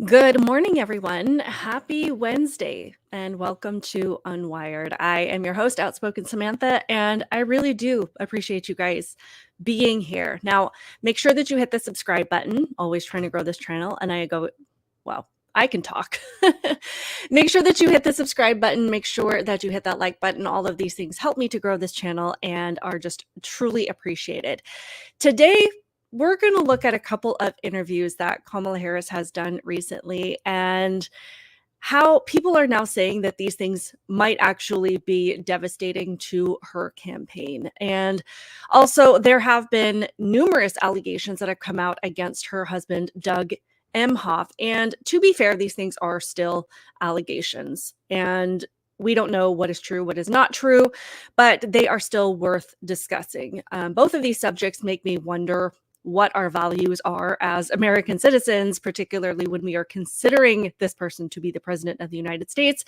Good morning, everyone. Happy Wednesday, and welcome to Unwired. I am your host, Outspoken Samantha, and I really do appreciate you guys being here. Now, make sure that you hit the subscribe button. Always trying to grow this channel, and I can talk. Make sure that you hit the subscribe button. Make sure that you hit that like button. All of these things help me to grow this channel and are just truly appreciated. Today, we're going to look at a couple of interviews that Kamala Harris has done recently and how people are now saying that these things might actually be devastating to her campaign. And also, there have been numerous allegations that have come out against her husband, Doug Emhoff. And to be fair, these things are still allegations. And we don't know what is true, what is not true, but they are still worth discussing. Both of these subjects make me wonder what our values are as American citizens, particularly when we are considering this person to be the president of the United States.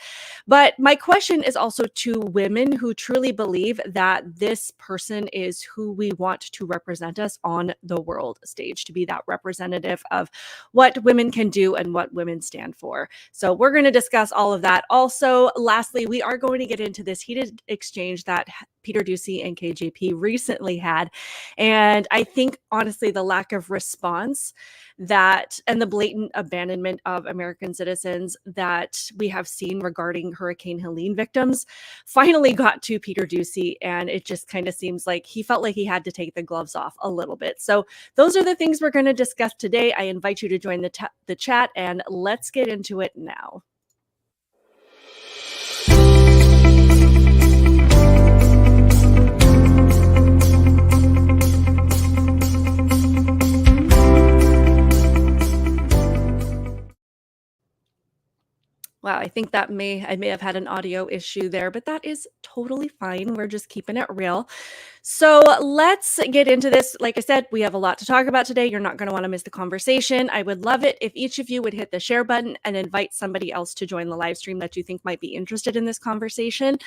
But my question is also to women who truly believe that this person is who we want to represent us on the world stage, to be that representative of what women can do and what women stand for. So we're going to discuss all of that. Also, lastly, we are going to get into this heated exchange that Peter Doocy and KJP recently had. And I think, honestly, the lack of response that and the blatant abandonment of American citizens that we have seen regarding Hurricane Helene victims finally got to Peter Doocy. And it just kind of seems like he felt like he had to take the gloves off a little bit. So those are the things we're going to discuss today. I invite you to join the chat, and let's get into it now. Wow, I think I may have had an audio issue there, but that is totally fine. We're just keeping it real. So let's get into this. Like I said, we have a lot to talk about today. You're not going to want to miss the conversation. I would love it if each of you would hit the share button and invite somebody else to join the live stream that you think might be interested in this conversation.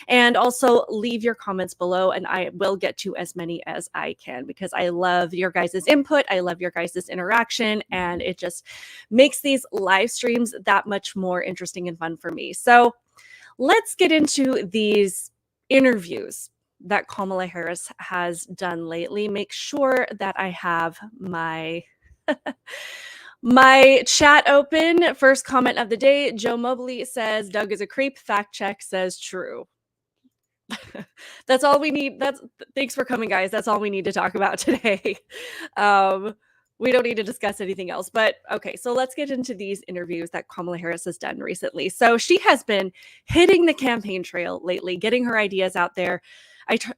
And also leave your comments below, and I will get to as many as I can because I love your guys' input. I love your guys' interaction, and it just makes these live streams that much more interesting and fun for me. So let's get into these interviews that Kamala Harris has done lately. Make sure that I have my my chat open. First comment of the day, Joe Mobley says Doug is a creep. Fact check says true. That's all we need. Thanks for coming, guys. That's all we need to talk about today. We don't need to discuss anything else. But okay, so let's get into these interviews that Kamala Harris has done recently. So she has been hitting the campaign trail lately, getting her ideas out there,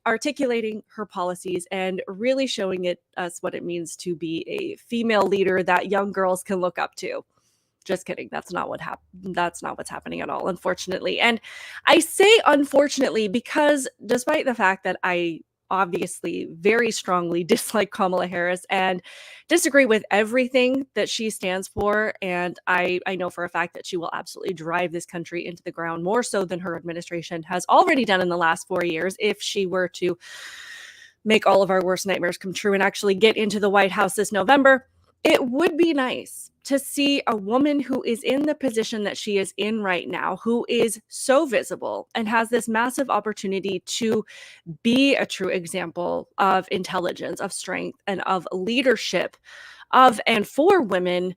articulating her policies, and really showing us what it means to be a female leader that young girls can look up to. Just kidding. That's not what's happening at all, unfortunately. And I say unfortunately because despite the fact that I obviously very strongly dislike Kamala Harris and disagree with everything that she stands for, and I know for a fact that she will absolutely drive this country into the ground more so than her administration has already done in the last 4 years if she were to make all of our worst nightmares come true and actually get into the White House this November. It would be nice to see a woman who is in the position that she is in right now, who is so visible and has this massive opportunity to be a true example of intelligence, of strength, and of leadership of and for women.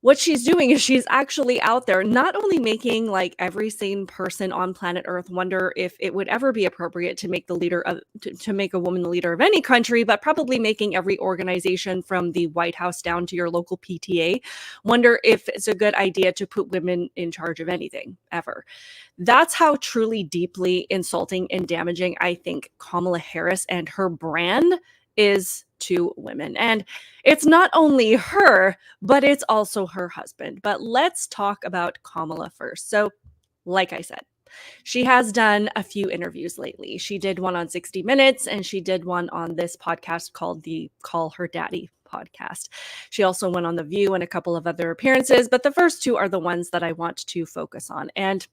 What she's doing is she's actually out there not only making like every sane person on planet Earth wonder if it would ever be appropriate to make to make a woman the leader of any country, but probably making every organization from the White House down to your local PTA wonder if it's a good idea to put women in charge of anything ever. That's how truly deeply insulting and damaging I think Kamala Harris and her brand is to women. And it's not only her, but it's also her husband. But let's talk about Kamala first. So, like I said, she has done a few interviews lately. She did one on 60 Minutes, and she did one on this podcast called the Call Her Daddy podcast. She also went on The View and a couple of other appearances, but the first two are the ones that I want to focus on. And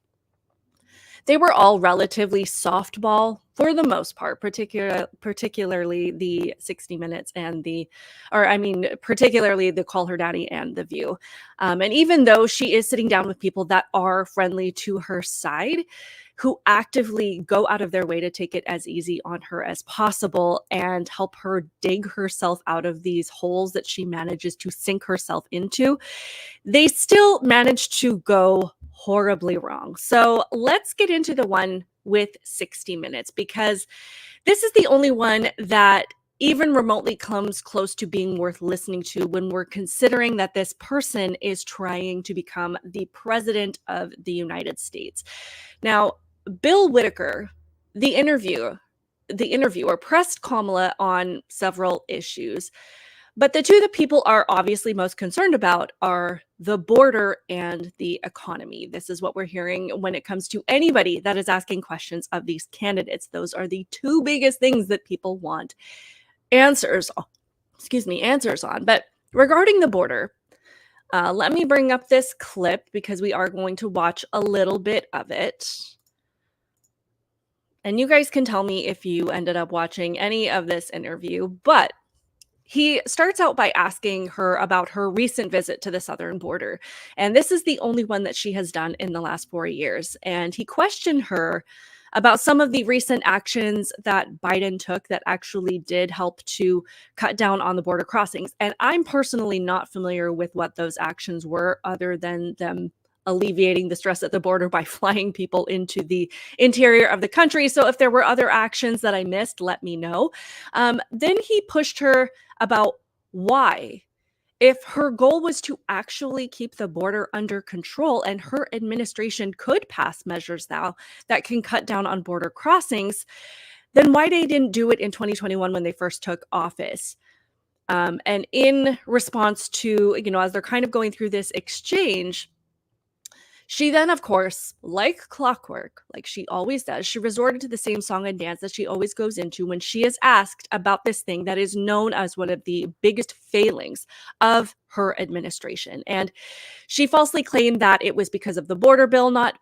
They were all relatively softball for the most part, particularly the 60 Minutes and particularly the Call Her Daddy and The View. And even though she is sitting down with people that are friendly to her side, who actively go out of their way to take it as easy on her as possible and help her dig herself out of these holes that she manages to sink herself into, they still manage to go horribly wrong. So let's get into the one with 60 Minutes, because this is the only one that even remotely comes close to being worth listening to when we're considering that this person is trying to become the president of the United States. Now, Bill Whitaker, the interviewer, pressed Kamala on several issues. But the two that people are obviously most concerned about are the border and the economy. This is what we're hearing when it comes to anybody that is asking questions of these candidates. Those are the two biggest things that people want answers on. But regarding the border, let me bring up this clip because we are going to watch a little bit of it. And you guys can tell me if you ended up watching any of this interview, but he starts out by asking her about her recent visit to the southern border. And this is the only one that she has done in the last 4 years. And he questioned her about some of the recent actions that Biden took that actually did help to cut down on the border crossings. And I'm personally not familiar with what those actions were, other than them alleviating the stress at the border by flying people into the interior of the country. So if there were other actions that I missed, let me know. Then he pushed her about why, if her goal was to actually keep the border under control and her administration could pass measures now that can cut down on border crossings, then why they didn't do it in 2021 when they first took office. And in response to, as they're kind of going through this exchange, she then, of course, like clockwork, like she always does, she resorted to the same song and dance that she always goes into when she is asked about this thing that is known as one of the biggest failings of her administration. And she falsely claimed that it was because of the border bill not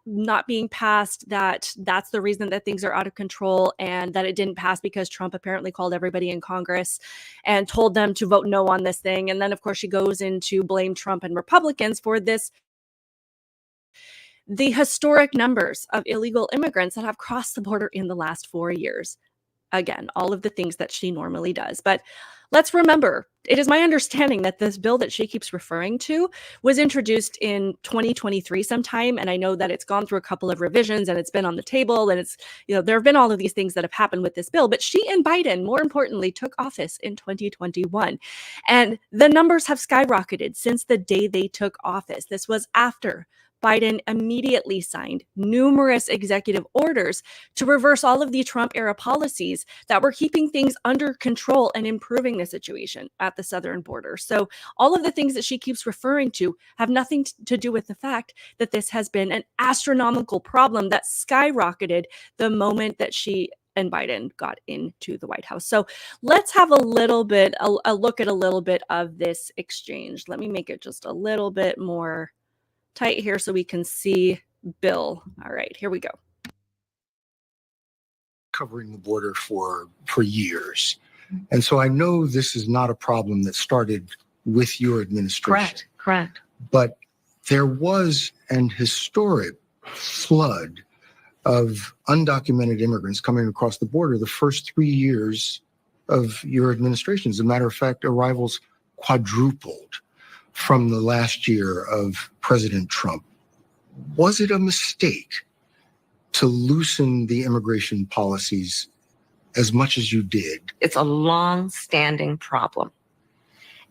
being passed, that's the reason that things are out of control, and that it didn't pass because Trump apparently called everybody in Congress and told them to vote no on this thing. And then, of course, she goes in to blame Trump and Republicans for the historic numbers of illegal immigrants that have crossed the border in the last 4 years. Again, all of the things that she normally does. But let's remember, it is my understanding that this bill that she keeps referring to was introduced in 2023 sometime. And I know that it's gone through a couple of revisions and it's been on the table, and it's, there have been all of these things that have happened with this bill. But she and Biden, more importantly, took office in 2021. And the numbers have skyrocketed since the day they took office. This was after Biden immediately signed numerous executive orders to reverse all of the Trump-era policies that were keeping things under control and improving the situation at the southern border. So all of the things that she keeps referring to have nothing to do with the fact that this has been an astronomical problem that skyrocketed the moment that she and Biden got into the White House. So let's have a look at a little bit of this exchange. Let me make it just a little bit more tight here so we can see Bill. All right, here we go. Covering the border for years. And so I know this is not a problem that started with your administration. Correct. But there was an historic flood of undocumented immigrants coming across the border the first 3 years of your administration. As a matter of fact, arrivals quadrupled from the last year of President Trump. Was it a mistake to loosen the immigration policies as much as you did? It's a long-standing problem,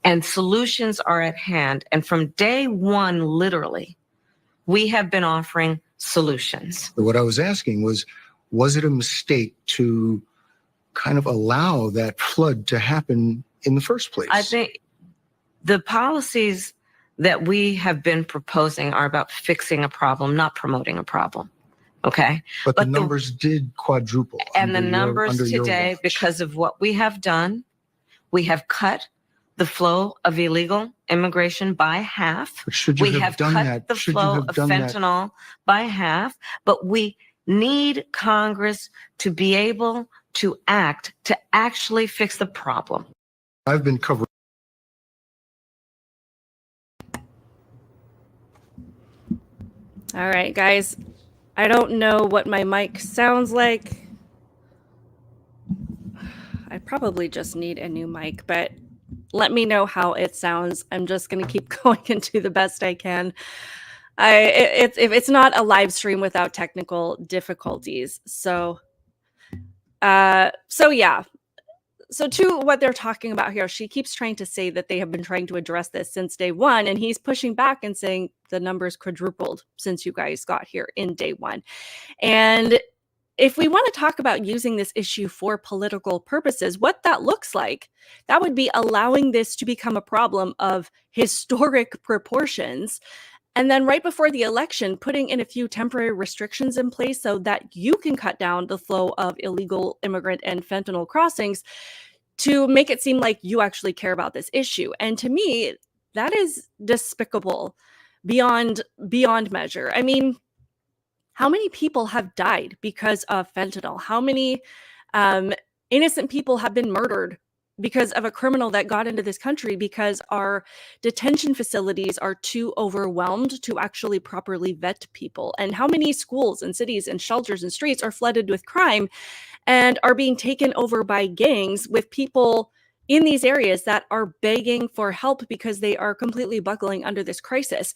and solutions are at hand. And from day one, literally, we have been offering solutions. What I was asking was it a mistake to kind of allow that flood to happen in the first place? I think the policies that we have been proposing are about fixing a problem, not promoting a problem. Okay. But the numbers did quadruple. And the numbers today, because of what we have done, we have cut the flow of illegal immigration by half. But should you we have done cut that? the flow of fentanyl by half, but we need Congress to be able to act to actually fix the problem. I've been covering. All right, guys. I don't know what my mic sounds like. I probably just need a new mic, but let me know how it sounds. I'm just going to keep going and do the best I can. It's not a live stream without technical difficulties. So yeah. So to what they're talking about here, she keeps trying to say that they have been trying to address this since day one, and he's pushing back and saying the numbers quadrupled since you guys got here in day one. And if we want to talk about using this issue for political purposes, what that looks like, that would be allowing this to become a problem of historic proportions. And then right before the election, putting in a few temporary restrictions in place so that you can cut down the flow of illegal immigrant and fentanyl crossings to make it seem like you actually care about this issue. And to me, that is despicable beyond measure. I mean, how many people have died because of fentanyl? How many innocent people have been murdered because of a criminal that got into this country because our detention facilities are too overwhelmed to actually properly vet people? And how many schools and cities and shelters and streets are flooded with crime and are being taken over by gangs with people in these areas that are begging for help because they are completely buckling under this crisis?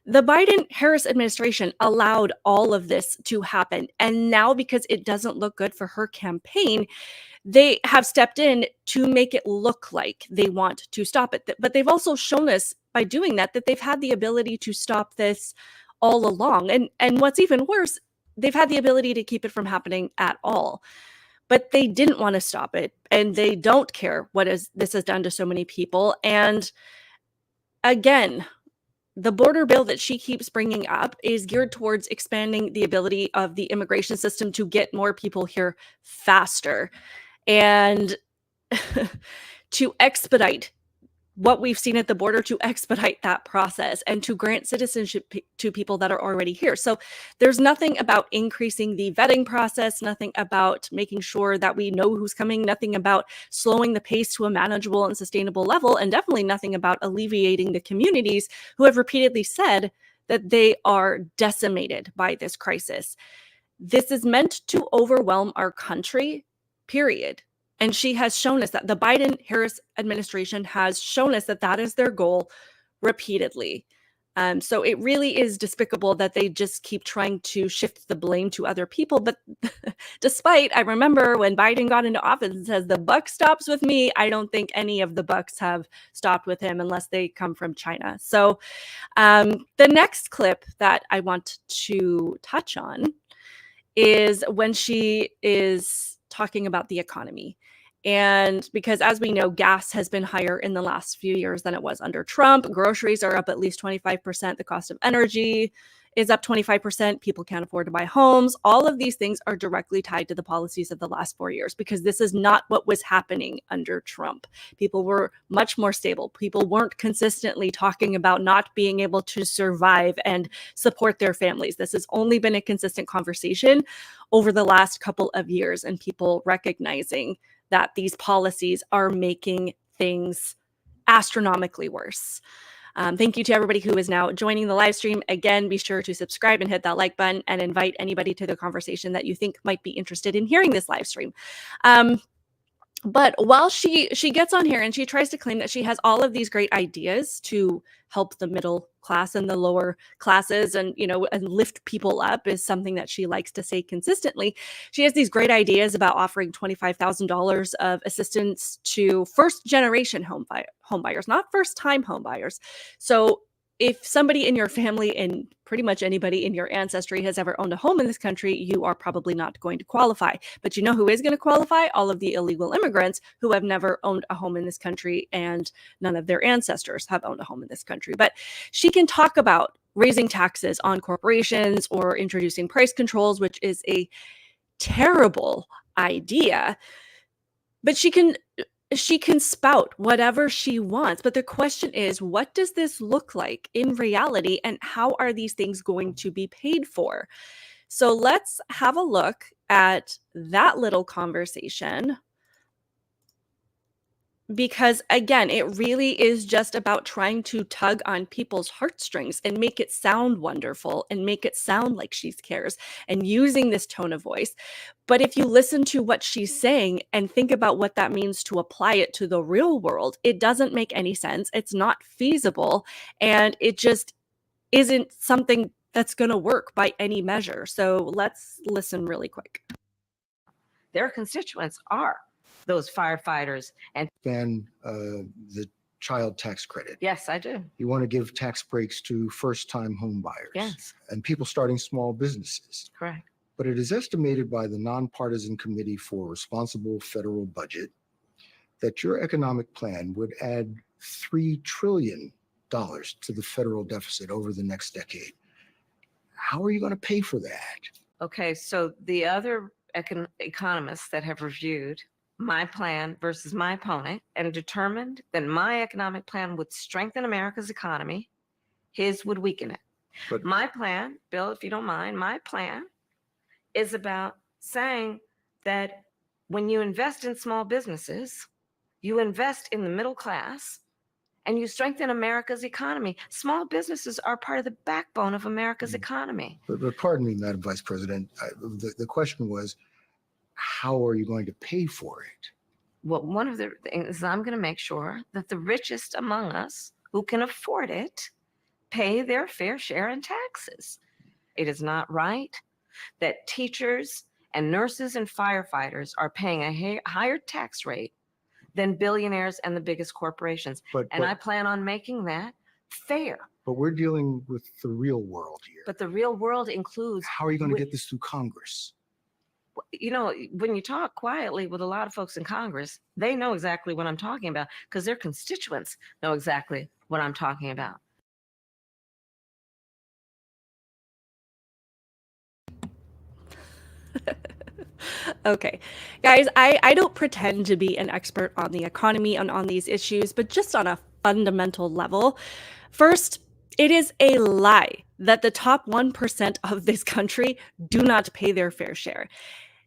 The Biden-Harris administration allowed all of this to happen. And now, because it doesn't look good for her campaign, they have stepped in to make it look like they want to stop it. But they've also shown us by doing that they've had the ability to stop this all along. And what's even worse, they've had the ability to keep it from happening at all. But they didn't want to stop it. And they don't care what this has done to so many people. And again, the border bill that she keeps bringing up is geared towards expanding the ability of the immigration system to get more people here faster and to expedite what we've seen at the border, to expedite that process and to grant citizenship to people that are already here. So there's nothing about increasing the vetting process, nothing about making sure that we know who's coming, nothing about slowing the pace to a manageable and sustainable level, and definitely nothing about alleviating the communities who have repeatedly said that they are decimated by this crisis. This is meant to overwhelm our country, period. And she has shown us that. The Biden-Harris administration has shown us that that is their goal repeatedly. So it really is despicable that they just keep trying to shift the blame to other people. But despite, I remember when Biden got into office and says, the buck stops with me, I don't think any of the bucks have stopped with him unless they come from China. So the next clip that I want to touch on is when she is talking about the economy. And because, as we know, gas has been higher in the last few years than it was under Trump. Groceries are up at least 25%. The cost of energy is up 25%. People can't afford to buy homes. All of these things are directly tied to the policies of the last 4 years, because this is not what was happening under Trump. People were much more stable. People weren't consistently talking about not being able to survive and support their families. This has only been a consistent conversation over the last couple of years, and people recognizing that these policies are making things astronomically worse. Thank you to everybody who is now joining the live stream. Again, be sure to subscribe and hit that like button and invite anybody to the conversation that you think might be interested in hearing this live stream. But while she gets on here and she tries to claim that she has all of these great ideas to help the middle class and the lower classes and, and lift people up, is something that she likes to say consistently. She has these great ideas about offering $25,000 of assistance to first-generation home buyers, not first-time home buyers. So if somebody in your family and pretty much anybody in your ancestry has ever owned a home in this country, you are probably not going to qualify. But you know who is going to qualify? All of the illegal immigrants who have never owned a home in this country, and none of their ancestors have owned a home in this country. But she can talk about raising taxes on corporations or introducing price controls, which is a terrible idea. But she can spout whatever she wants. But the question is, what does this look like in reality, and how are these things going to be paid for? So let's have a look at that little conversation, because again, it really is just about trying to tug on people's heartstrings and make it sound wonderful and make it sound like she cares and using this tone of voice. But if you listen to what she's saying and think about what that means to apply it to the real world, it doesn't make any sense. It's not feasible, and it just isn't something that's going to work by any measure. So let's listen really quick. Their constituents are those firefighters and Ban the child tax credit. yes, I do. You want to give tax breaks to first-time home buyers. Yes, And people starting small businesses. correct. But it is estimated by the Nonpartisan Committee for Responsible Federal Budget that your economic plan would add $3 trillion to the federal deficit over the next decade. How are you going to pay for that? Okay, so the other economists that have reviewed my plan versus my opponent and determined that my economic plan would strengthen America's economy, his would weaken it. But My plan, Bill, if you don't mind, my plan is about saying that when you invest in small businesses, you invest in the middle class and you strengthen America's economy. Small businesses are part of the backbone of America's economy. but pardon me, Madam Vice President, the question was, how are you going to pay for it? Well, one of the things is I'm going to make sure that the richest among us who can afford it pay their fair share in taxes. It is not right that teachers and nurses and firefighters are paying a higher tax rate than billionaires and the biggest corporations. And I plan on making that fair. But we're dealing with the real world here. But the real world includes, How are you going to get this through Congress? you know, when you talk quietly with a lot of folks in Congress, they know exactly what I'm talking about because their constituents know exactly what I'm talking about. Okay, guys, I don't pretend to be an expert on the economy and on these issues, but just on a fundamental level, first, it is a lie that the top 1% of this country do not pay their fair share.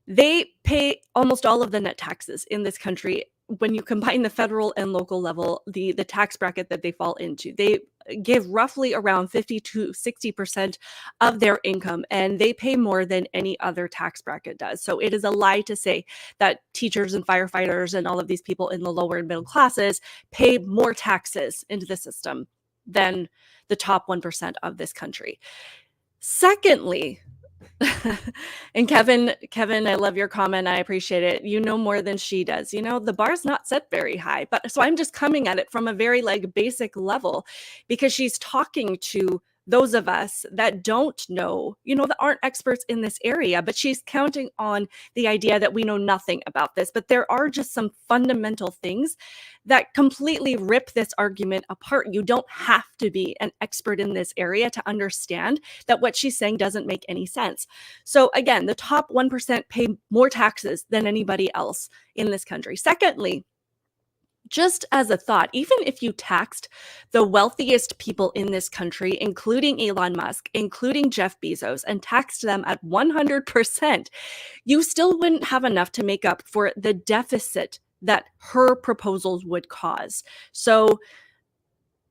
They pay almost all of the net taxes in this country. When you combine the federal and local level, the tax bracket that they fall into, they give roughly around 50 to 60% of their income, and they pay more than any other tax bracket does. So it is a lie to say that teachers and firefighters and all of these people in the lower and middle classes pay more taxes into the system than the top 1% of this country. Secondly, and Kevin, I love your comment. I appreciate it. You know more than she does. You know, the bar's not set very high, but so I'm just coming at it from a very basic level, because she's talking to those of us that don't know, that aren't experts in this area, but she's counting on the idea that we know nothing about this. But there are just some fundamental things that completely rip this argument apart. You don't have to be an expert in this area to understand that what she's saying doesn't make any sense. So again, the top 1% pay more taxes than anybody else in this country. Secondly, just as a thought, even if you taxed the wealthiest people in this country, including Elon Musk, including Jeff Bezos, and taxed them at 100%, you still wouldn't have enough to make up for the deficit that her proposals would cause. So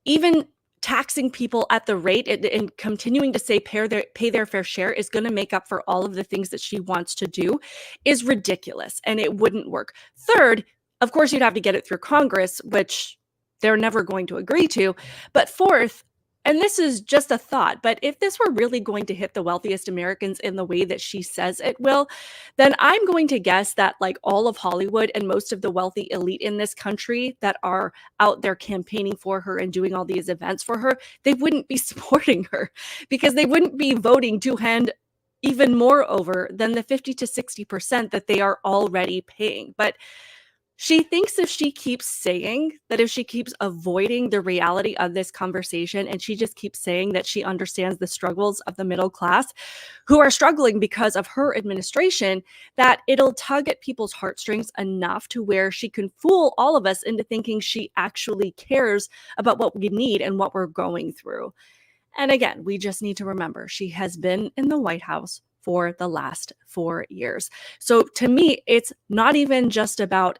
even taxing people at the rate and continuing to say pay their fair share is going to make up for all of the things that she wants to do is ridiculous, and it wouldn't work. Third, of course, you'd have to get it through Congress, which they're never going to agree to. But fourth, and this is just a thought, but if this were really going to hit the wealthiest Americans in the way that she says it will, then I'm going to guess that all of Hollywood and most of the wealthy elite in this country that are out there campaigning for her and doing all these events for her, they wouldn't be supporting her, because they wouldn't be voting to hand even more over than the 50 to 60% that they are already paying. But she thinks if she keeps saying that, if she keeps avoiding the reality of this conversation, and she just keeps saying that she understands the struggles of the middle class who are struggling because of her administration, that it'll tug at people's heartstrings enough to where she can fool all of us into thinking she actually cares about what we need and what we're going through. And again, we just need to remember she has been in the White House for the last 4 years. So to me, it's not even just about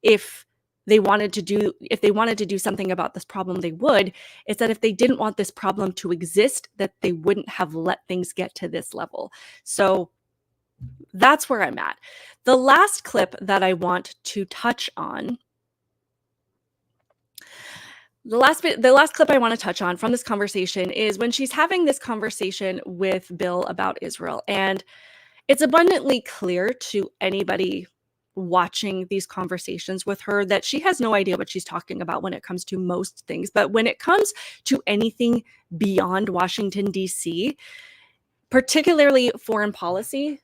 if they wanted to do something about this problem, they would. It's that if they didn't want this problem to exist, that they wouldn't have let things get to this level. So that's where I'm at. The last clip that I want to touch on, the last clip I want to touch on from this conversation is when she's having this conversation with Bill about Israel. And it's abundantly clear to anybody watching these conversations with her that she has no idea what she's talking about when it comes to most things. But when it comes to anything beyond Washington, D.C., particularly foreign policy,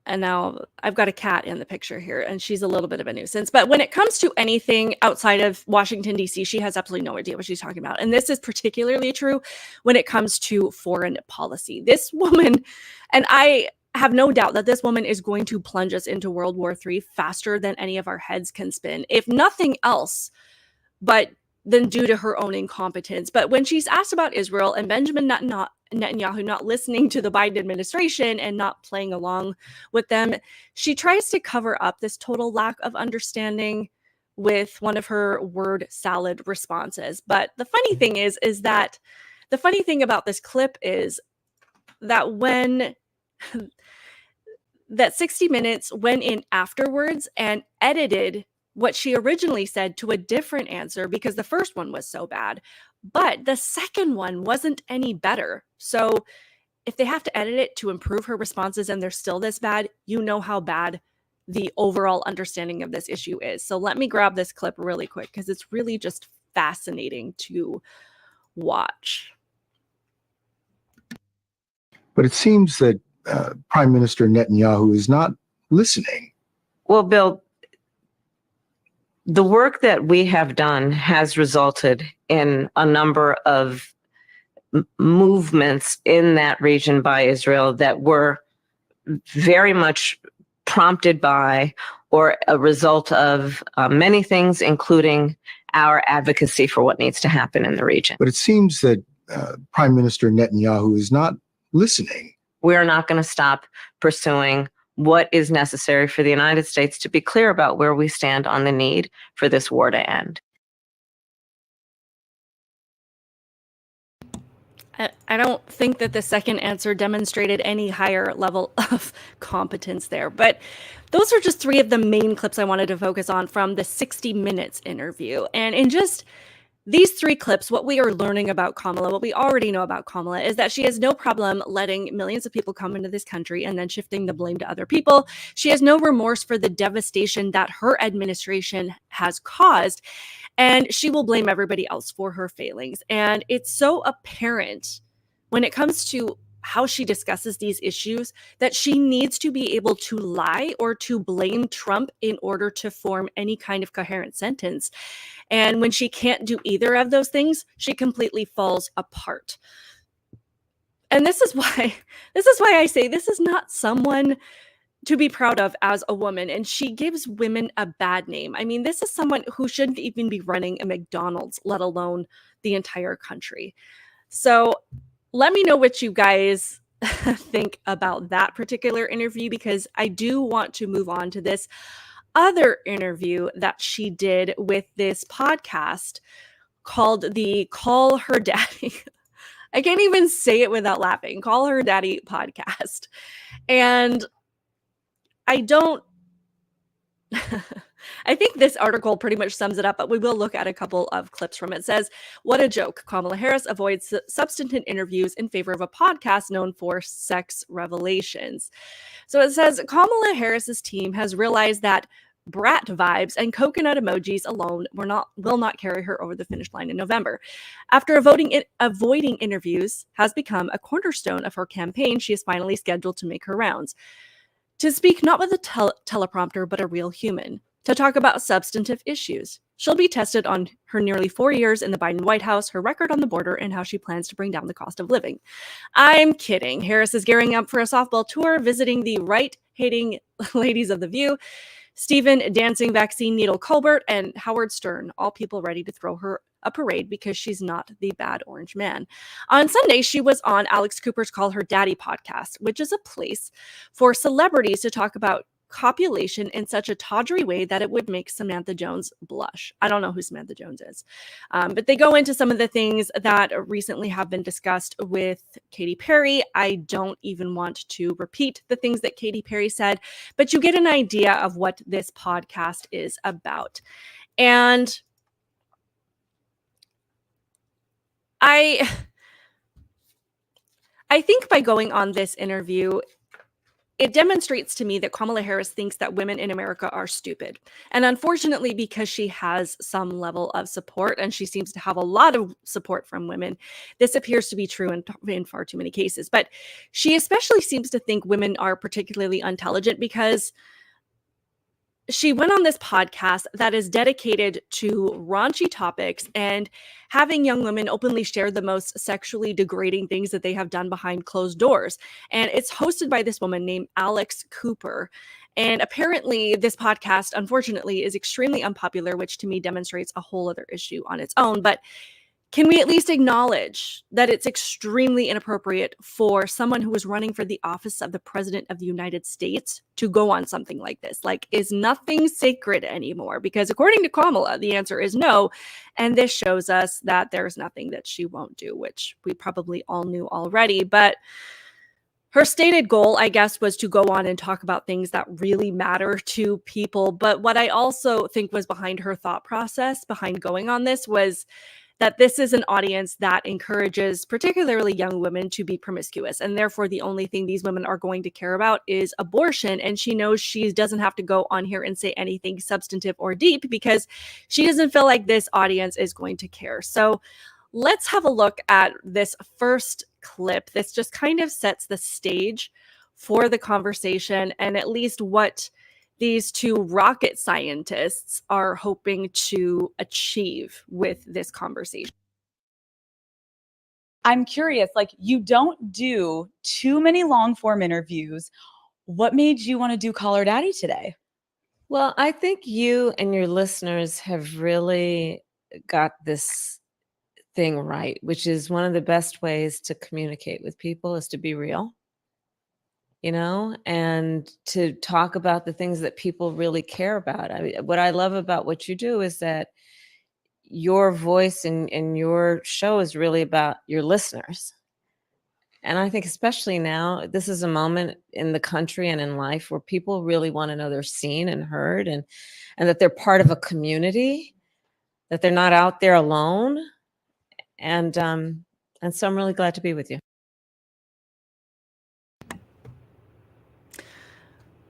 and now I've got a cat in the picture here, and she's a little bit of a nuisance. But when it comes to anything outside of Washington, D.C., she has absolutely no idea what she's talking about. And this is particularly true when it comes to foreign policy. This woman, and I have no doubt that this woman is going to plunge us into World War III faster than any of our heads can spin, if nothing else, but then due to her own incompetence. But when she's asked about Israel and Benjamin Netanyahu not listening to the Biden administration and not playing along with them, she tries to cover up this total lack of understanding with one of her word salad responses. But the funny thing is that the funny thing about this clip is that when that 60 Minutes went in afterwards and edited what she originally said to a different answer because the first one was so bad, but the second one wasn't any better. So if they have to edit it to improve her responses and they're still this bad, you know how bad the overall understanding of this issue is. So let me grab this clip really quick because it's really just fascinating to watch. But it seems that Prime Minister Netanyahu is not listening. Well, Bill, the work that we have done has resulted in a number of movements in that region by Israel that were very much prompted by or a result of many things, including our advocacy for what needs to happen in the region. But it seems that Prime Minister Netanyahu is not listening. We are not going to stop pursuing what is necessary for the United States to be clear about where we stand on the need for this war to end. I don't think that the second answer demonstrated any higher level of competence there, but those are just three of the main clips I wanted to focus on from the 60 Minutes interview. And in just these three clips, what we are learning about Kamala, what we already know about Kamala, is that she has no problem letting millions of people come into this country and then shifting the blame to other people. She has no remorse for the devastation that her administration has caused, and she will blame everybody else for her failings. And it's so apparent when it comes to how she discusses these issues that she needs to be able to lie or to blame Trump in order to form any kind of coherent sentence. And when she can't do either of those things, she completely falls apart. And this is why I say this is not someone to be proud of as a woman. And she gives women a bad name. I mean, this is someone who shouldn't even be running a McDonald's, let alone the entire country. So let me know what you guys think about that particular interview, because I do want to move on to this other interview that she did with this podcast called the Call Her Daddy. I can't even say it without laughing. Call Her Daddy podcast. And I don't I think this article pretty much sums it up, but we will look at a couple of clips from it. It says, what a joke. Kamala Harris avoids substantive interviews in favor of a podcast known for sex revelations. So it says, Kamala Harris's team has realized that brat vibes and coconut emojis alone will not carry her over the finish line in November. After avoiding interviews has become a cornerstone of her campaign, she is finally scheduled to make her rounds. To speak not with a teleprompter, but a real human. To talk about substantive issues. She'll be tested on her nearly 4 years in the Biden White House, her record on the border, and how she plans to bring down the cost of living. I'm kidding. Harris is gearing up for a softball tour, visiting the right-hating ladies of The View, Stephen Dancing Vaccine Needle Colbert, and Howard Stern, all people ready to throw her a parade because she's not the bad orange man. On Sunday, she was on Alex Cooper's Call Her Daddy podcast, which is a place for celebrities to talk about copulation in such a tawdry way that it would make Samantha Jones blush. I don't know who Samantha Jones is, but they go into some of the things that recently have been discussed with Katy Perry. I don't even want to repeat the things that Katy Perry said, but you get an idea of what this podcast is about. And I think by going on this interview, it demonstrates to me that Kamala Harris thinks that women in America are stupid. And unfortunately, because she has some level of support and she seems to have a lot of support from women, this appears to be true in far too many cases. But she especially seems to think women are particularly intelligent because she went on this podcast that is dedicated to raunchy topics and having young women openly share the most sexually degrading things that they have done behind closed doors. And it's hosted by this woman named Alex Cooper. And apparently this podcast, unfortunately, is extremely unpopular, which to me demonstrates a whole other issue on its own. But can we at least acknowledge that it's extremely inappropriate for someone who is running for the office of the President of the United States to go on something like this? Like, is nothing sacred anymore? Because according to Kamala, the answer is no. And this shows us that there's nothing that she won't do, which we probably all knew already. But her stated goal, I guess, was to go on and talk about things that really matter to people. But what I also think was behind her thought process, behind going on this, was that this is an audience that encourages particularly young women to be promiscuous. And therefore, the only thing these women are going to care about is abortion. And she knows she doesn't have to go on here and say anything substantive or deep because she doesn't feel like this audience is going to care. So let's have a look at this first clip. This just kind of sets the stage for the conversation and at least what these two rocket scientists are hoping to achieve with this conversation. I'm curious, like, you don't do too many long form interviews. What made you want to do Call Her Daddy today? Well, I think you and your listeners have really got this thing right, which is one of the best ways to communicate with people is to be real, and to talk about the things that people really care about. I mean, what I love about what you do is that your voice in your show is really about your listeners. And I think especially now, this is a moment in the country and in life where people really want to know they're seen and heard and that they're part of a community, that they're not out there alone. And so I'm really glad to be with you.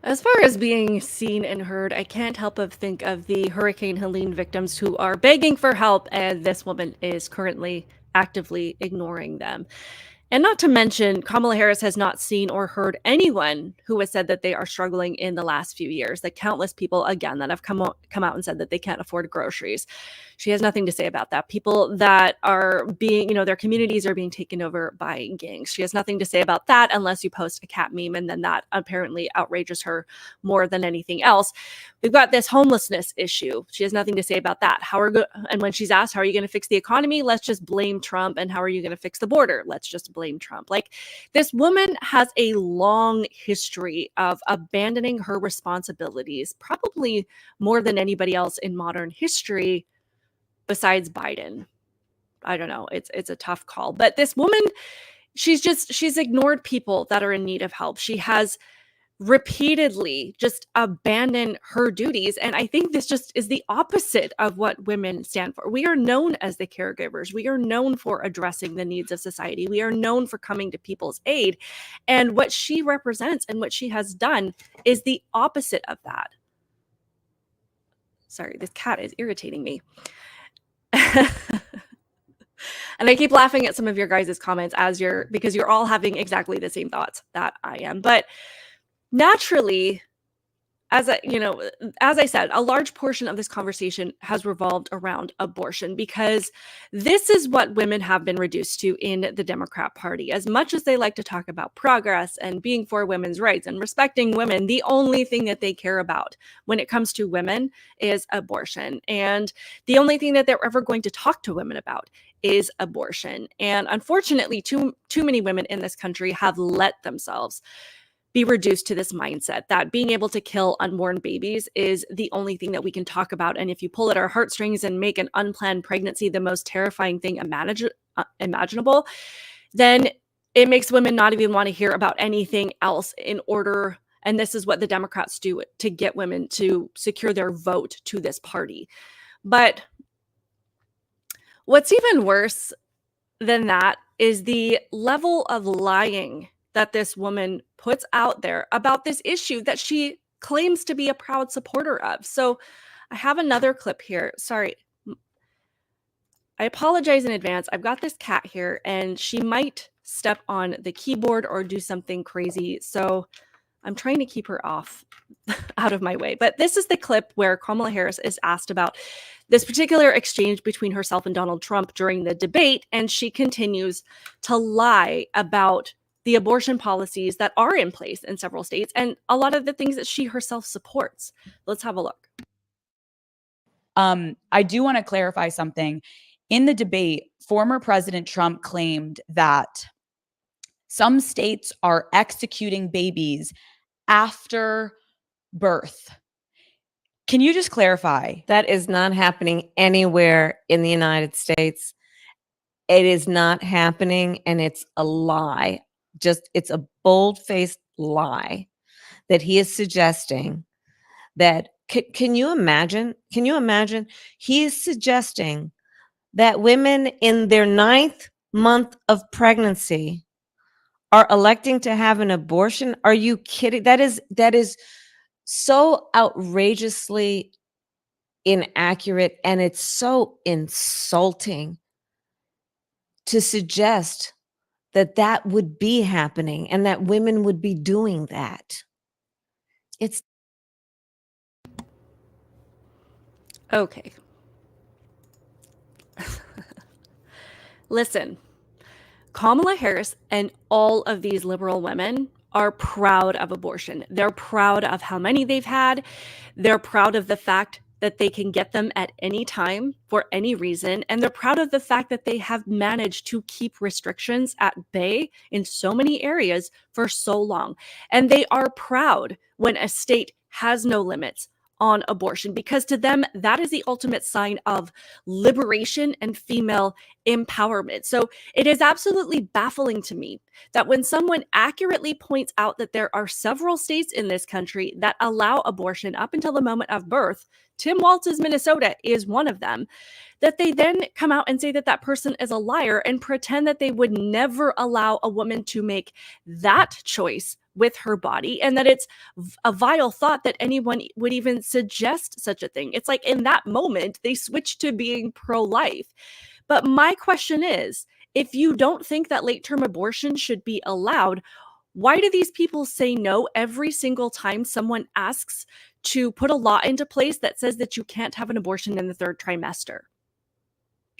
As far as being seen and heard, I can't help but think of the Hurricane Helene victims who are begging for help, and this woman is currently actively ignoring them. And not to mention, Kamala Harris has not seen or heard anyone who has said that they are struggling in the last few years. The countless people, again, that have come out and said that they can't afford groceries. She has nothing to say about that. People that are being, their communities are being taken over by gangs. She has nothing to say about that unless you post a cat meme, and then that apparently outrages her more than anything else. We've got this homelessness issue. She has nothing to say about that. And when she's asked, how are you going to fix the economy? Let's just blame Trump. And how are you going to fix the border? Let's just blame Trump. Like, this woman has a long history of abandoning her responsibilities, probably more than anybody else in modern history besides Biden. I don't know. It's a tough call. But this woman, she's ignored people that are in need of help. She has repeatedly just abandoned her duties. And I think this just is the opposite of what women stand for. We are known as the caregivers. We are known for addressing the needs of society. We are known for coming to people's aid. And what she represents and what she has done is the opposite of that. Sorry, this cat is irritating me. And I keep laughing at some of your guys' comments because you're all having exactly the same thoughts that I am. But naturally, as I said, a large portion of this conversation has revolved around abortion because this is what women have been reduced to in the Democrat Party. As much as they like to talk about progress and being for women's rights and respecting women, the only thing that they care about when it comes to women is abortion. And the only thing that they're ever going to talk to women about is abortion. And unfortunately, too many women in this country have let themselves be reduced to this mindset that being able to kill unborn babies is the only thing that we can talk about. And if you pull at our heartstrings and make an unplanned pregnancy the most terrifying thing imaginable, then it makes women not even want to hear about anything else in order. And this is what the Democrats do to get women to secure their vote to this party. But what's even worse than that is the level of lying that this woman puts out there about this issue that she claims to be a proud supporter of. So I have another clip here. Sorry. I apologize in advance. I've got this cat here and she might step on the keyboard or do something crazy. So I'm trying to keep her off out of my way. But this is the clip where Kamala Harris is asked about this particular exchange between herself and Donald Trump during the debate. And she continues to lie about the abortion policies that are in place in several states and a lot of the things that she herself supports. Let's have a look. I do want to clarify something. In the debate, former President Trump claimed that some states are executing babies after birth. Can you just clarify? That is not happening anywhere in the United States. It is not happening, and it's a lie. It's a bold-faced lie that he is suggesting that. Can you imagine? He is suggesting that women in their 9th month of pregnancy are electing to have an abortion. Are you kidding? That is so outrageously inaccurate, and it's so insulting to suggest that would be happening and that women would be doing that. It's okay. Listen, Kamala Harris and all of these liberal women are proud of abortion. They're proud of how many they've had. They're proud of the fact that they can get them at any time for any reason. And they're proud of the fact that they have managed to keep restrictions at bay in so many areas for so long. And they are proud when a state has no limits on abortion, because to them, that is the ultimate sign of liberation and female empowerment. So it is absolutely baffling to me that when someone accurately points out that there are several states in this country that allow abortion up until the moment of birth, Tim Walz's Minnesota is one of them, that they then come out and say that that person is a liar and pretend that they would never allow a woman to make that choice with her body, and that it's a vile thought that anyone would even suggest such a thing. It's like in that moment, they switch to being pro-life. But my question is, if you don't think that late-term abortion should be allowed, why do these people say no every single time someone asks to put a law into place that says that you can't have an abortion in the 3rd trimester?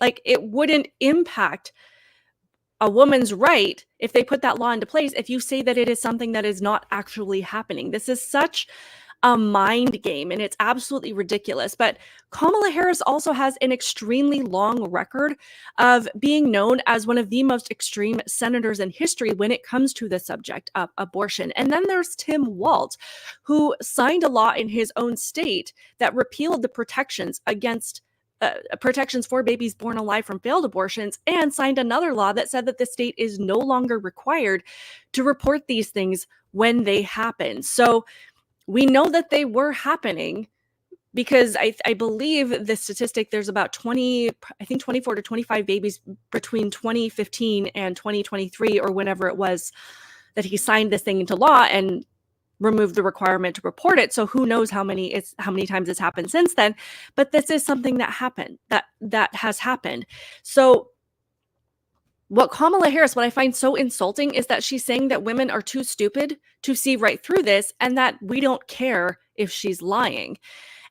Like, it wouldn't impact a woman's right if they put that law into place if you say that it is something that is not actually happening. This is such a mind game, and it's absolutely ridiculous. But Kamala Harris also has an extremely long record of being known as one of the most extreme senators in history when it comes to the subject of abortion. And then there's Tim Walz, who signed a law in his own state that repealed the protections against protections for babies born alive from failed abortions, and signed another law that said that the state is no longer required to report these things when they happen. So we know that they were happening because I believe the statistic, there's about 24 to 25 babies between 2015 and 2023, or whenever it was that he signed this thing into law and removed the requirement to report it. So who knows how many times it's happened since then. But this is something that happened, that has happened. So what I find so insulting is that she's saying that women are too stupid to see right through this, and that we don't care if she's lying.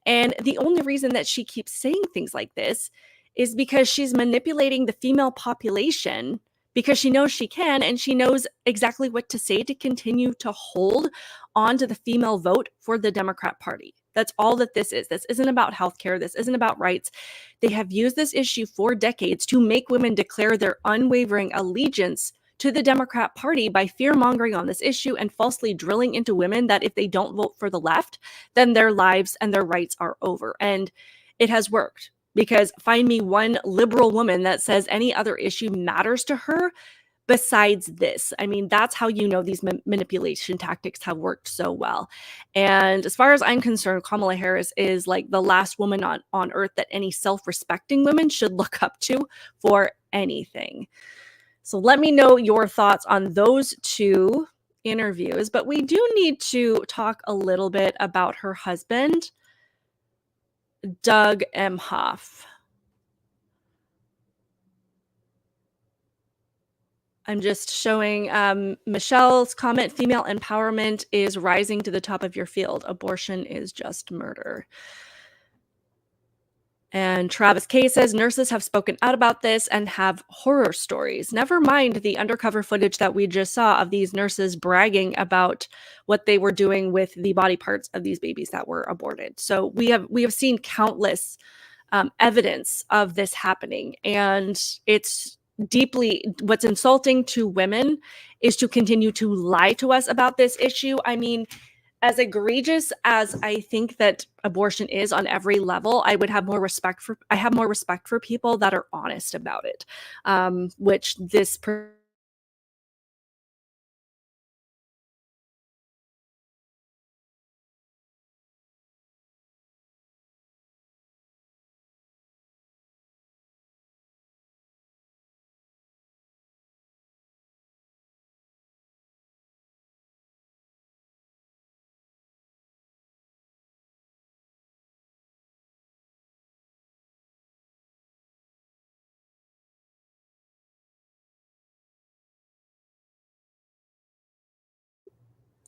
And the only reason that she keeps saying things like this is because she's manipulating the female population because she knows she can, and she knows exactly what to say to continue to hold on to the female vote for the Democrat Party. That's all that this is. This isn't about healthcare. This isn't about rights. They have used this issue for decades to make women declare their unwavering allegiance to the Democrat Party by fear-mongering on this issue and falsely drilling into women that if they don't vote for the left, then their lives and their rights are over. And it has worked, because find me one liberal woman that says any other issue matters to her besides this. I mean, that's how you know these manipulation tactics have worked so well. And as far as I'm concerned, Kamala Harris is like the last woman on earth that any self-respecting women should look up to for anything. So let me know your thoughts on those two interviews. But we do need to talk a little bit about her husband, Doug Emhoff. I'm just showing Michelle's comment, female empowerment is rising to the top of your field. Abortion is just murder. And Travis K says, nurses have spoken out about this and have horror stories. Never mind the undercover footage that we just saw of these nurses bragging about what they were doing with the body parts of these babies that were aborted. So we have seen countless evidence of this happening. And it's deeply, what's insulting to women is to continue to lie to us about this issue. I mean, as egregious as I think that abortion is on every level, I have more respect for people that are honest about it, which this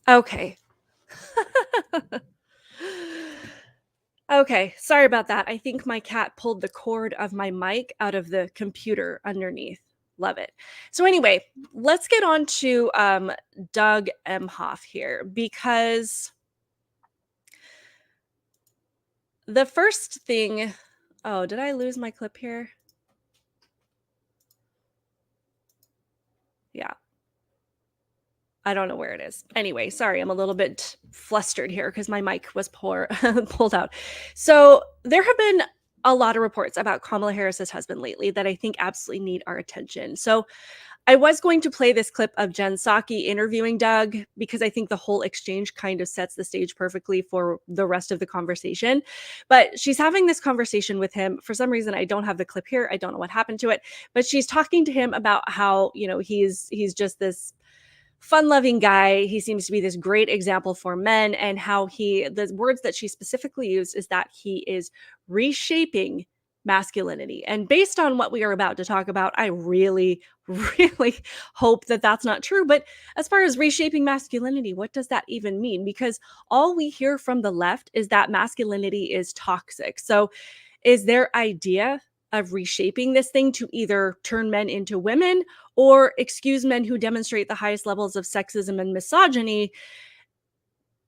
okay. Okay, sorry about that. I think my cat pulled the cord of my mic out of the computer underneath. Love it. So anyway, let's get on to Doug Emhoff here, because the first thing, oh, did I lose my clip here? Yeah. I don't know where it is. Anyway, sorry, I'm a little bit flustered here because my mic was pulled out. So there have been a lot of reports about Kamala Harris's husband lately that I think absolutely need our attention. So I was going to play this clip of Jen Psaki interviewing Doug because I think the whole exchange kind of sets the stage perfectly for the rest of the conversation. But she's having this conversation with him. For some reason, I don't have the clip here. I don't know what happened to it. But she's talking to him about how, you know, he's just this fun-loving guy. He seems to be this great example for men, and how the words that she specifically used is that he is reshaping masculinity. And based on what we are about to talk about, I really, really hope that that's not true. But as far as reshaping masculinity, what does that even mean? Because all we hear from the left is that masculinity is toxic. So is their idea of reshaping this thing to either turn men into women or excuse men who demonstrate the highest levels of sexism and misogyny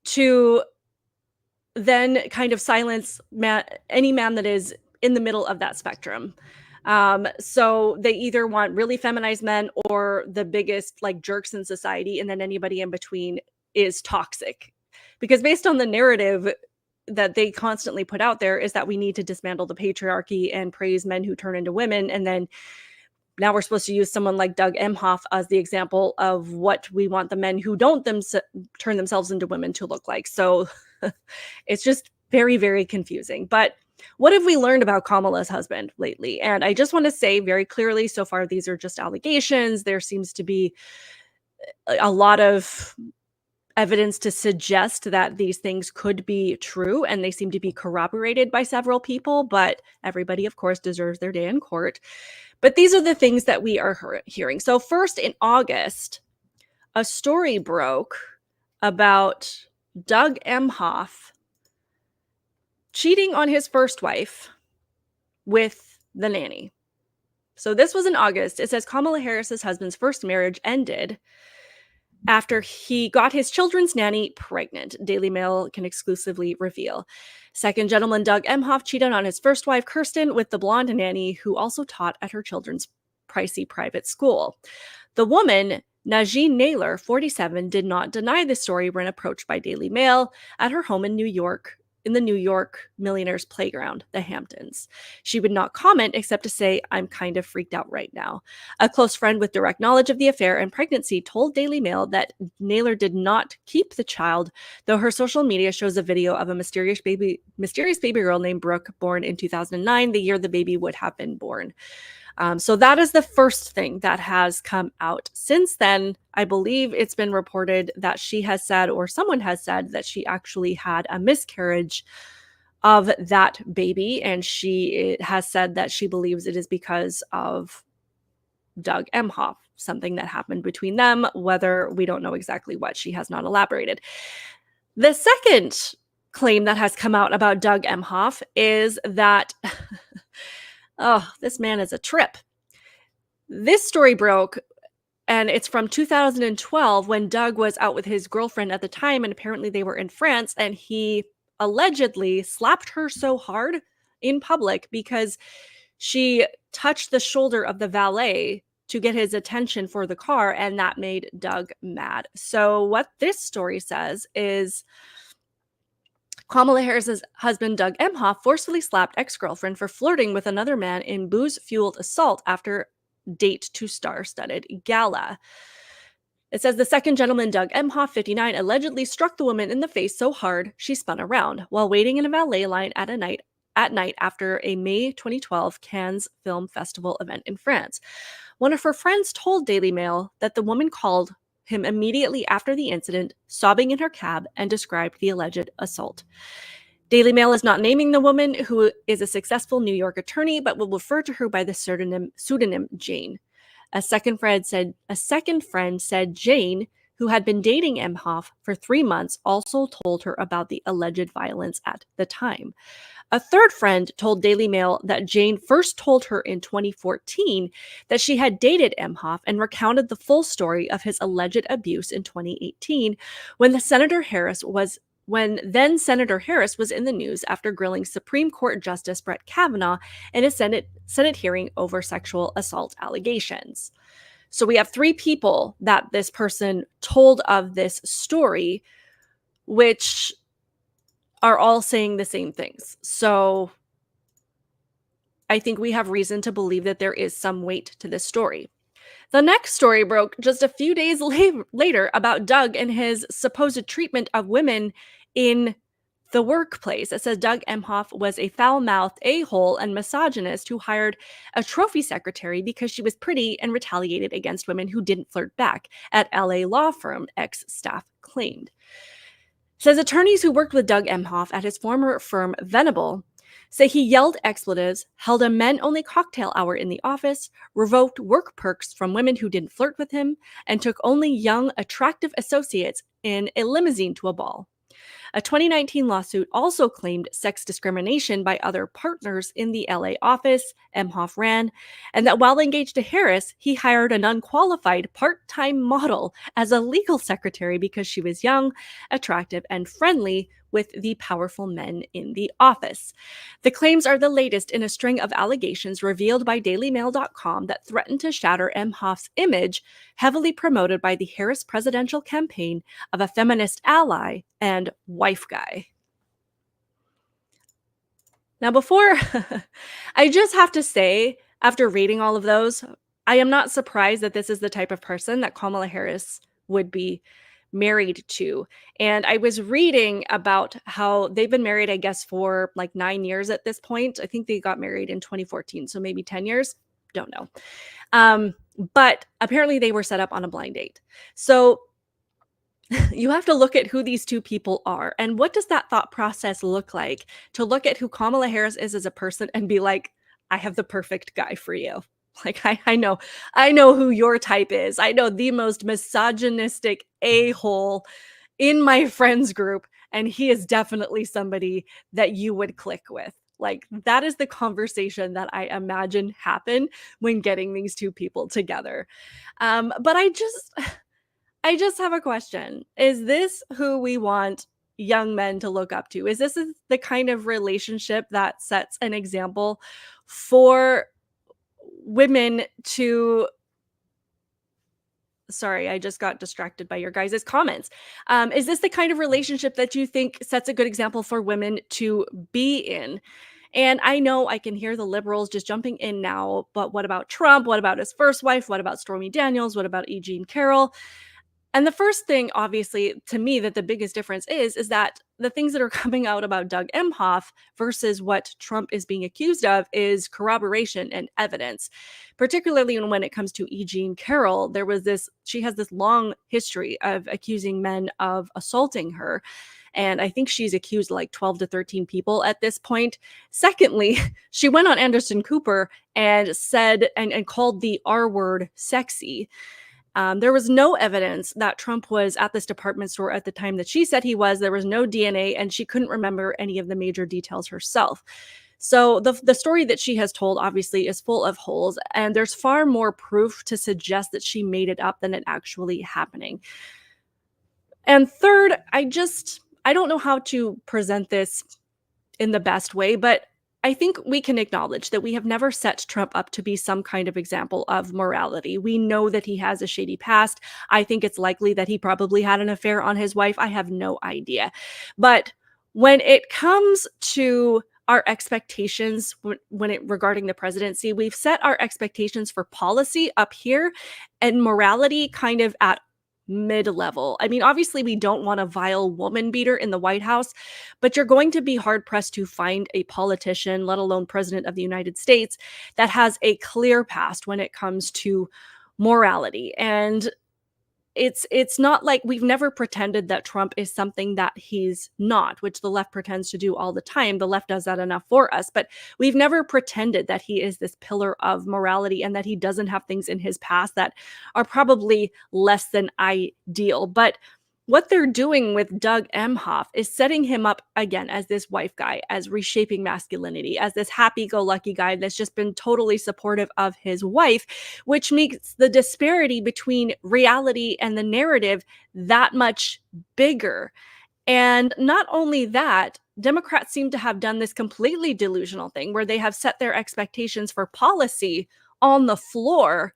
to then kind of silence any man that is in the middle of that spectrum? So they either want really feminized men or the biggest like jerks in society, and then anybody in between is toxic. Because based on the narrative that they constantly put out there is that we need to dismantle the patriarchy and praise men who turn into women. And then now we're supposed to use someone like Doug Emhoff as the example of what we want the men who don't turn themselves into women to look like. So it's just very, very confusing. But what have we learned about Kamala's husband lately? And I just want to say very clearly, so far, these are just allegations. There seems to be a lot of evidence to suggest that these things could be true, and they seem to be corroborated by several people, but everybody, of course, deserves their day in court. But these are the things that we are hearing. So first, in August, a story broke about Doug Emhoff cheating on his first wife with the nanny. So this was in August. It says Kamala Harris's husband's first marriage ended after he got his children's nanny pregnant. Daily Mail can exclusively reveal. Second gentleman Doug Emhoff cheated on his first wife, Kirsten, with the blonde nanny who also taught at her children's pricey private school. The woman, Najee Naylor, 47, did not deny the story when approached by Daily Mail at her home in New York, in the New York Millionaires Playground, the Hamptons. She would not comment except to say, "I'm kind of freaked out right now." A close friend with direct knowledge of the affair and pregnancy told Daily Mail that Naylor did not keep the child, though her social media shows a video of a mysterious baby girl named Brooke, born in 2009, the year the baby would have been born. So that is the first thing that has come out. Since then, I believe it's been reported that she has said, or someone has said, that she actually had a miscarriage of that baby. And she has said that she believes it is because of Doug Emhoff, something that happened between them, whether we don't know exactly what. She has not elaborated. The second claim that has come out about Doug Emhoff is that oh, this man is a trip. This story broke, and it's from 2012 when Doug was out with his girlfriend at the time, and apparently they were in France, and he allegedly slapped her so hard in public because she touched the shoulder of the valet to get his attention for the car, and that made Doug mad. So what this story says is Kamala Harris's husband, Doug Emhoff, forcefully slapped ex-girlfriend for flirting with another man in booze-fueled assault after date to star-studded gala. It says the second gentleman, Doug Emhoff, 59, allegedly struck the woman in the face so hard she spun around while waiting in a valet line at night after a May 2012 Cannes Film Festival event in France. One of her friends told Daily Mail that the woman called him immediately after the incident, sobbing in her cab, and described the alleged assault. Daily Mail is not naming the woman, who is a successful New York attorney, but will refer to her by the pseudonym Jane. A second friend said Jane, who had been dating Emhoff for 3 months, also told her about the alleged violence at the time. A third friend told Daily Mail that Jane first told her in 2014 that she had dated Emhoff and recounted the full story of his alleged abuse in 2018 when then Senator Harris was in the news after grilling Supreme Court Justice Brett Kavanaugh in a Senate hearing over sexual assault allegations. So we have 3 people that this person told of this story, which are all saying the same things. So I think we have reason to believe that there is some weight to this story. The next story broke just a few days later about Doug and his supposed treatment of women in the workplace. It says Doug Emhoff was a foul-mouthed a-hole and misogynist who hired a trophy secretary because she was pretty and retaliated against women who didn't flirt back, at LA law firm ex-staff claimed. Says attorneys who worked with Doug Emhoff at his former firm Venable say he yelled expletives, held a men-only cocktail hour in the office, revoked work perks from women who didn't flirt with him, and took only young, attractive associates in a limousine to a ball. A 2019 lawsuit also claimed sex discrimination by other partners in the LA office Emhoff ran, and that while engaged to Harris, he hired an unqualified part-time model as a legal secretary because she was young, attractive, and friendly with the powerful men in the office. The claims are the latest in a string of allegations revealed by DailyMail.com that threaten to shatter Emhoff's image, heavily promoted by the Harris presidential campaign of a feminist ally and wife guy. Now, before, I just have to say, after reading all of those, I am not surprised that this is the type of person that Kamala Harris would be married to. And I was reading about how they've been married, I guess, for like 9 years at this point. I think they got married in 2014, so maybe 10 years. Don't know. But apparently they were set up on a blind date. So you have to look at who these two people are and what does that thought process look like, to look at who Kamala Harris is as a person and be like, I have the perfect guy for you. Like, I know who your type is. I know the most misogynistic a-hole in my friends group, and he is definitely somebody that you would click with. Like, that is the conversation that I imagine happen when getting these two people together. But I just have a question. Is this who we want young men to look up to? Is this the kind of relationship that sets an example for women to— sorry, I just got distracted by your guys' comments. Is this the kind of relationship that you think sets a good example for women to be in? And I know I can hear the liberals just jumping in now, but what about Trump? What about his first wife? What about Stormy Daniels? What about Jean Carroll? And the first thing, obviously, to me, that the biggest difference is that the things that are coming out about Doug Emhoff versus what Trump is being accused of is corroboration and evidence. Particularly when it comes to Jean Carroll, she has this long history of accusing men of assaulting her. And I think she's accused like 12 to 13 people at this point. Secondly, she went on Anderson Cooper and said and called the R word sexy. There was no evidence that Trump was at this department store at the time that she said he was. There was no DNA, and she couldn't remember any of the major details herself. So the story that she has told obviously is full of holes, and there's far more proof to suggest that she made it up than it actually happening. And third, I don't know how to present this in the best way, but I think we can acknowledge that we have never set Trump up to be some kind of example of morality. We know that he has a shady past. I think it's likely that he probably had an affair on his wife. I have no idea. But when it comes to our expectations regarding the presidency, we've set our expectations for policy up here and morality kind of at mid-level. I mean, obviously, we don't want a vile woman beater in the White House, but you're going to be hard-pressed to find a politician, let alone president of the United States, that has a clear past when it comes to morality. And it's not like we've never pretended that Trump is something that he's not, which the left pretends to do all the time. The left does that enough for us, but we've never pretended that he is this pillar of morality and that he doesn't have things in his past that are probably less than ideal. But what they're doing with Doug Emhoff is setting him up again as this wife guy, as reshaping masculinity, as this happy-go-lucky guy that's just been totally supportive of his wife, which makes the disparity between reality and the narrative that much bigger. And not only that, Democrats seem to have done this completely delusional thing where they have set their expectations for policy on the floor.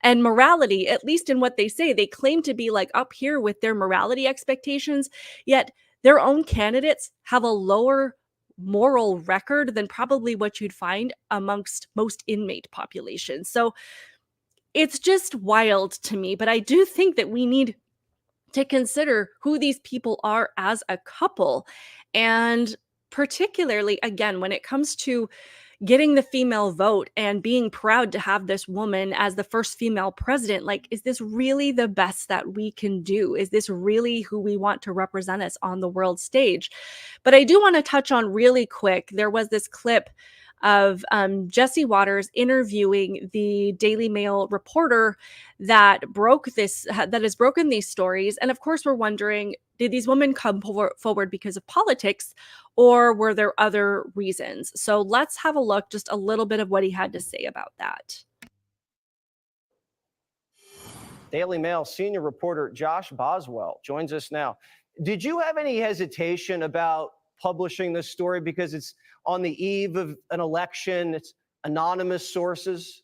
And morality, at least in what they say, they claim to be like up here with their morality expectations, yet their own candidates have a lower moral record than probably what you'd find amongst most inmate populations. So it's just wild to me, but I do think that we need to consider who these people are as a couple. And particularly, again, when it comes to getting the female vote and being proud to have this woman as the first female president, like, is this really the best that we can do? Is this really who we want to represent us on the world stage? But I do want to touch on really quick, there was this clip of Jesse Waters interviewing the Daily Mail reporter that has broken these stories. And of course, we're wondering, did these women come forward because of politics, or were there other reasons? So let's have a look, just a little bit of what he had to say about that. Daily Mail senior reporter Josh Boswell joins us now. Did you have any hesitation about publishing this story because it's on the eve of an election, it's anonymous sources?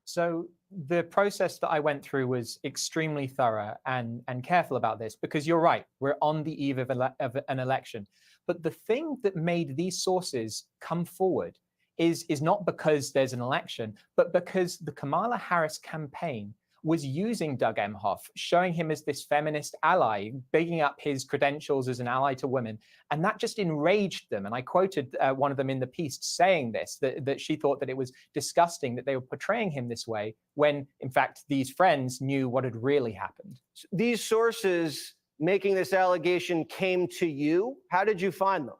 So the process that I went through was extremely thorough and careful about this, because you're right, we're on the eve of an election. But the thing that made these sources come forward is not because there's an election, but because the Kamala Harris campaign was using Doug Emhoff, showing him as this feminist ally, bigging up his credentials as an ally to women. And that just enraged them. And I quoted one of them in the piece saying this, that she thought that it was disgusting that they were portraying him this way, when in fact these friends knew what had really happened. These sources making this allegation came to you. How did you find them?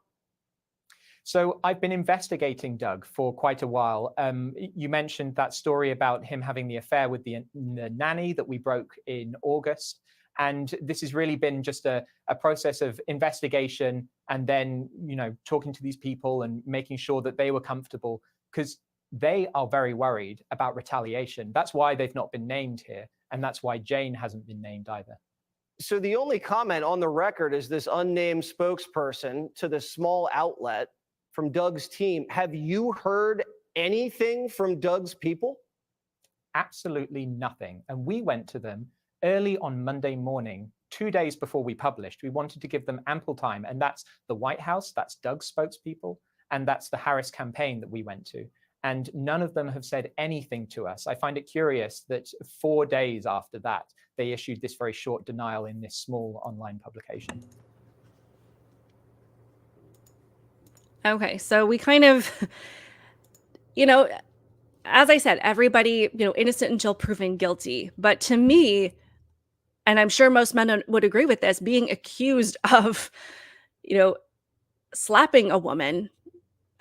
So I've been investigating Doug for quite a while. You mentioned that story about him having the affair with the nanny that we broke in August. And this has really been just a process of investigation and then, talking to these people and making sure that they were comfortable, because they are very worried about retaliation. That's why they've not been named here. And that's why Jane hasn't been named either. So the only comment on the record is this unnamed spokesperson to this small outlet from Doug's team. Have you heard anything from Doug's people? Absolutely nothing. And we went to them early on Monday morning, 2 days before we published. We wanted to give them ample time. And that's the White House, that's Doug's spokespeople, and that's the Harris campaign that we went to. And none of them have said anything to us. I find it curious that 4 days after that, they issued this very short denial in this small online publication. Okay, so we kind of, as I said, everybody, innocent until proven guilty. But to me, and I'm sure most men would agree with this, being accused of, slapping a woman.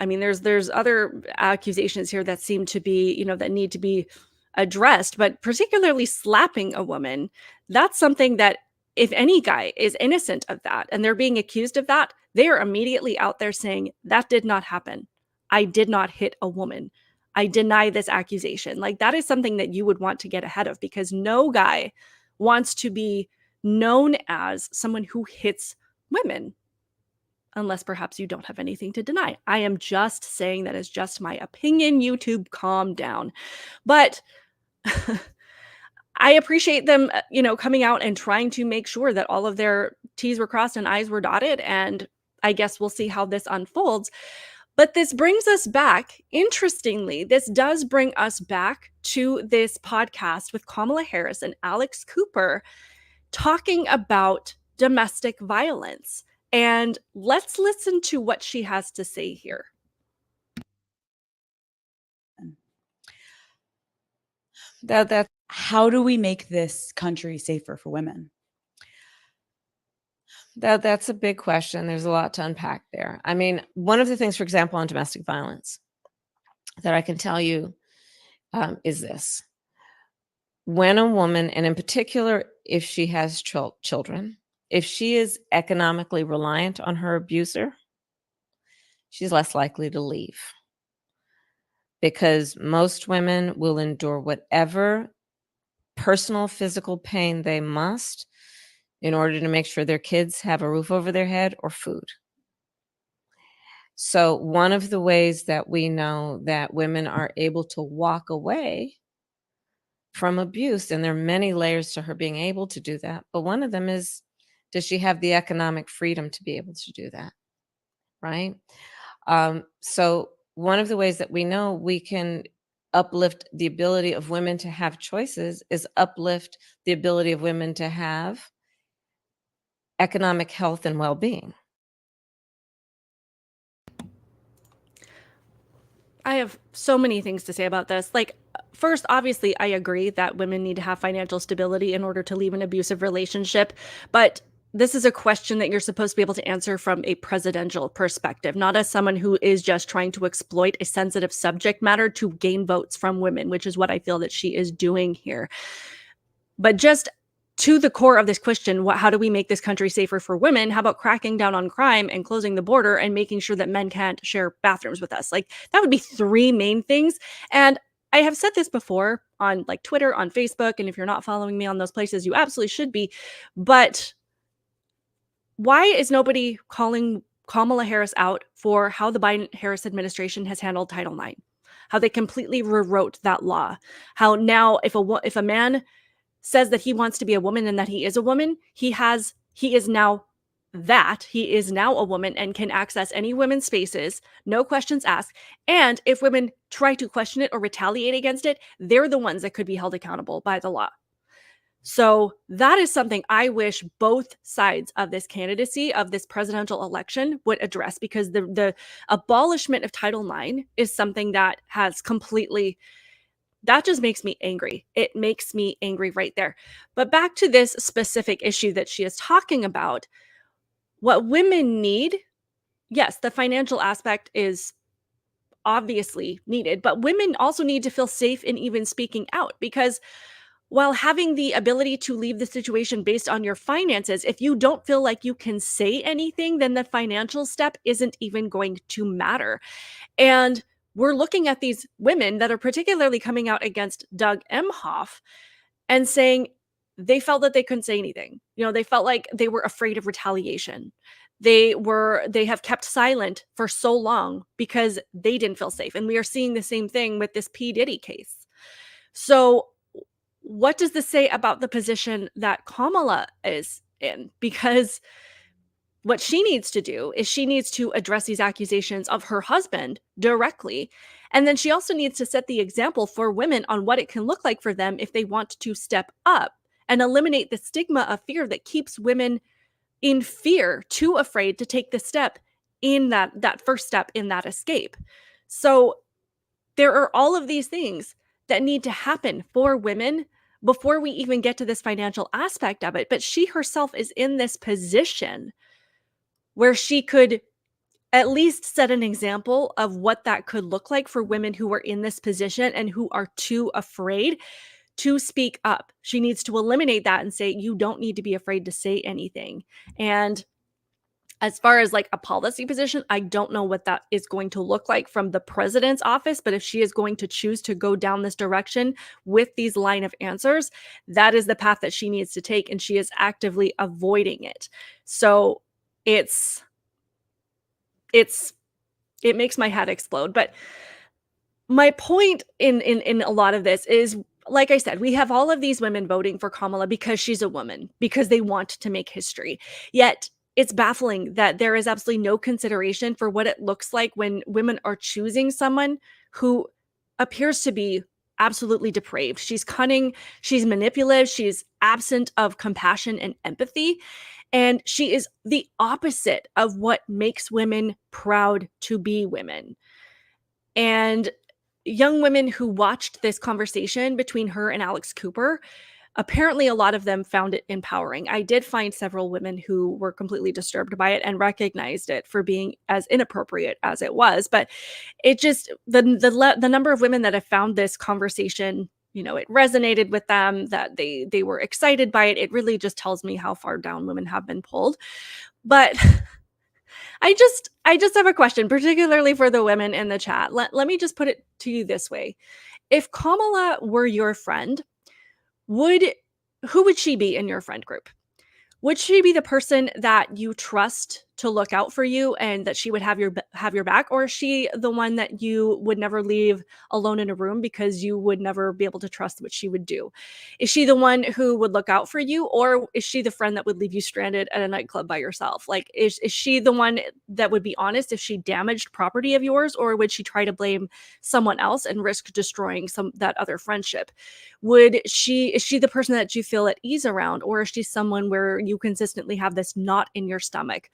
I mean, there's other accusations here that seem to be, that need to be addressed, but particularly slapping a woman, that's something that if any guy is innocent of that and they're being accused of that, they are immediately out there saying, that did not happen. I did not hit a woman. I deny this accusation. Like, that is something that you would want to get ahead of, because no guy wants to be known as someone who hits women, unless perhaps you don't have anything to deny. I am just saying that is just my opinion. YouTube, calm down. But I appreciate them, coming out and trying to make sure that all of their T's were crossed and I's were dotted. And I guess we'll see how this unfolds. But this brings us back, interestingly, this does bring us back to this podcast with Kamala Harris and Alex Cooper talking about domestic violence. And let's listen to what she has to say here. How do we make this country safer for women? That's a big question. There's a lot to unpack there. I mean, one of the things, for example, on domestic violence that I can tell you is this. When a woman, and in particular, if she has children, if she is economically reliant on her abuser, she's less likely to leave, because most women will endure whatever personal physical pain they must in order to make sure their kids have a roof over their head or food. So one of the ways that we know that women are able to walk away from abuse, and there are many layers to her being able to do that, but one of them is, does she have the economic freedom to be able to do that, right? So one of the ways that we know we can uplift the ability of women to have choices is uplift the ability of women to have economic health and well-being. I have so many things to say about this. Like, first, obviously, I agree that women need to have financial stability in order to leave an abusive relationship. But this is a question that you're supposed to be able to answer from a presidential perspective, not as someone who is just trying to exploit a sensitive subject matter to gain votes from women, which is what I feel that she is doing here. But just to the core of this question, how do we make this country safer for women? How about cracking down on crime and closing the border and making sure that men can't share bathrooms with us? Like, that would be three main things. And I have said this before on like Twitter, on Facebook, and if you're not following me on those places, you absolutely should be. But why is nobody calling Kamala Harris out for how the Biden-Harris administration has handled Title IX? How they completely rewrote that law? How now if a man says that he wants to be a woman and that he is a woman, he is now a woman and can access any women's spaces, no questions asked. And if women try to question it or retaliate against it, they're the ones that could be held accountable by the law. So that is something I wish both sides of this candidacy, of this presidential election, would address, because the abolishment of Title IX is something that has completely, that just makes me angry. It makes me angry right there. But back to this specific issue that she is talking about, what women need, yes, the financial aspect is obviously needed, but women also need to feel safe in even speaking out, because while having the ability to leave the situation based on your finances, if you don't feel like you can say anything, then the financial step isn't even going to matter. And we're looking at these women that are particularly coming out against Doug Emhoff and saying they felt that they couldn't say anything. You know, they felt like they were afraid of retaliation. They have kept silent for so long because they didn't feel safe. And we are seeing the same thing with this P. Diddy case. So what does this say about the position that Kamala is in? Because what she needs to do is she needs to address these accusations of her husband directly. And then she also needs to set the example for women on what it can look like for them if they want to step up and eliminate the stigma of fear that keeps women in fear, too afraid to take the step in that first step in that escape. So there are all of these things that need to happen for women before we even get to this financial aspect of it. But she herself is in this position where she could at least set an example of what that could look like for women who are in this position and who are too afraid to speak up. She needs to eliminate that and say, you don't need to be afraid to say anything. And as far as like a policy position, I don't know what that is going to look like from the president's office, but if she is going to choose to go down this direction with these line of answers, that is the path that she needs to take, and she is actively avoiding it. So it makes my head explode. But my point in a lot of this is, like I said, we have all of these women voting for Kamala because she's a woman, because they want to make history. Yet it's baffling that there is absolutely no consideration for what it looks like when women are choosing someone who appears to be absolutely depraved. She's cunning, she's manipulative, she's absent of compassion and empathy. And she is the opposite of what makes women proud to be women. And young women who watched this conversation between her and Alex Cooper, apparently a lot of them found it empowering. I did find several women who were completely disturbed by it and recognized it for being as inappropriate as it was. But it just, the number of women that have found this conversation, you know, it resonated with them, that they were excited by it. It really just tells me how far down women have been pulled. But I just have a question, particularly for the women in the chat. Let me just put it to you this way. If Kamala were your friend, who would she be in your friend group? Would she be the person that you trust to look out for you and that she would have your back? Or is she the one that you would never leave alone in a room because you would never be able to trust what she would do? Is she the one who would look out for you? Or is she the friend that would leave you stranded at a nightclub by yourself? Like, is she the one that would be honest if she damaged property of yours? Or would she try to blame someone else and risk destroying that other friendship? Is she the person that you feel at ease around? Or is she someone where you consistently have this knot in your stomach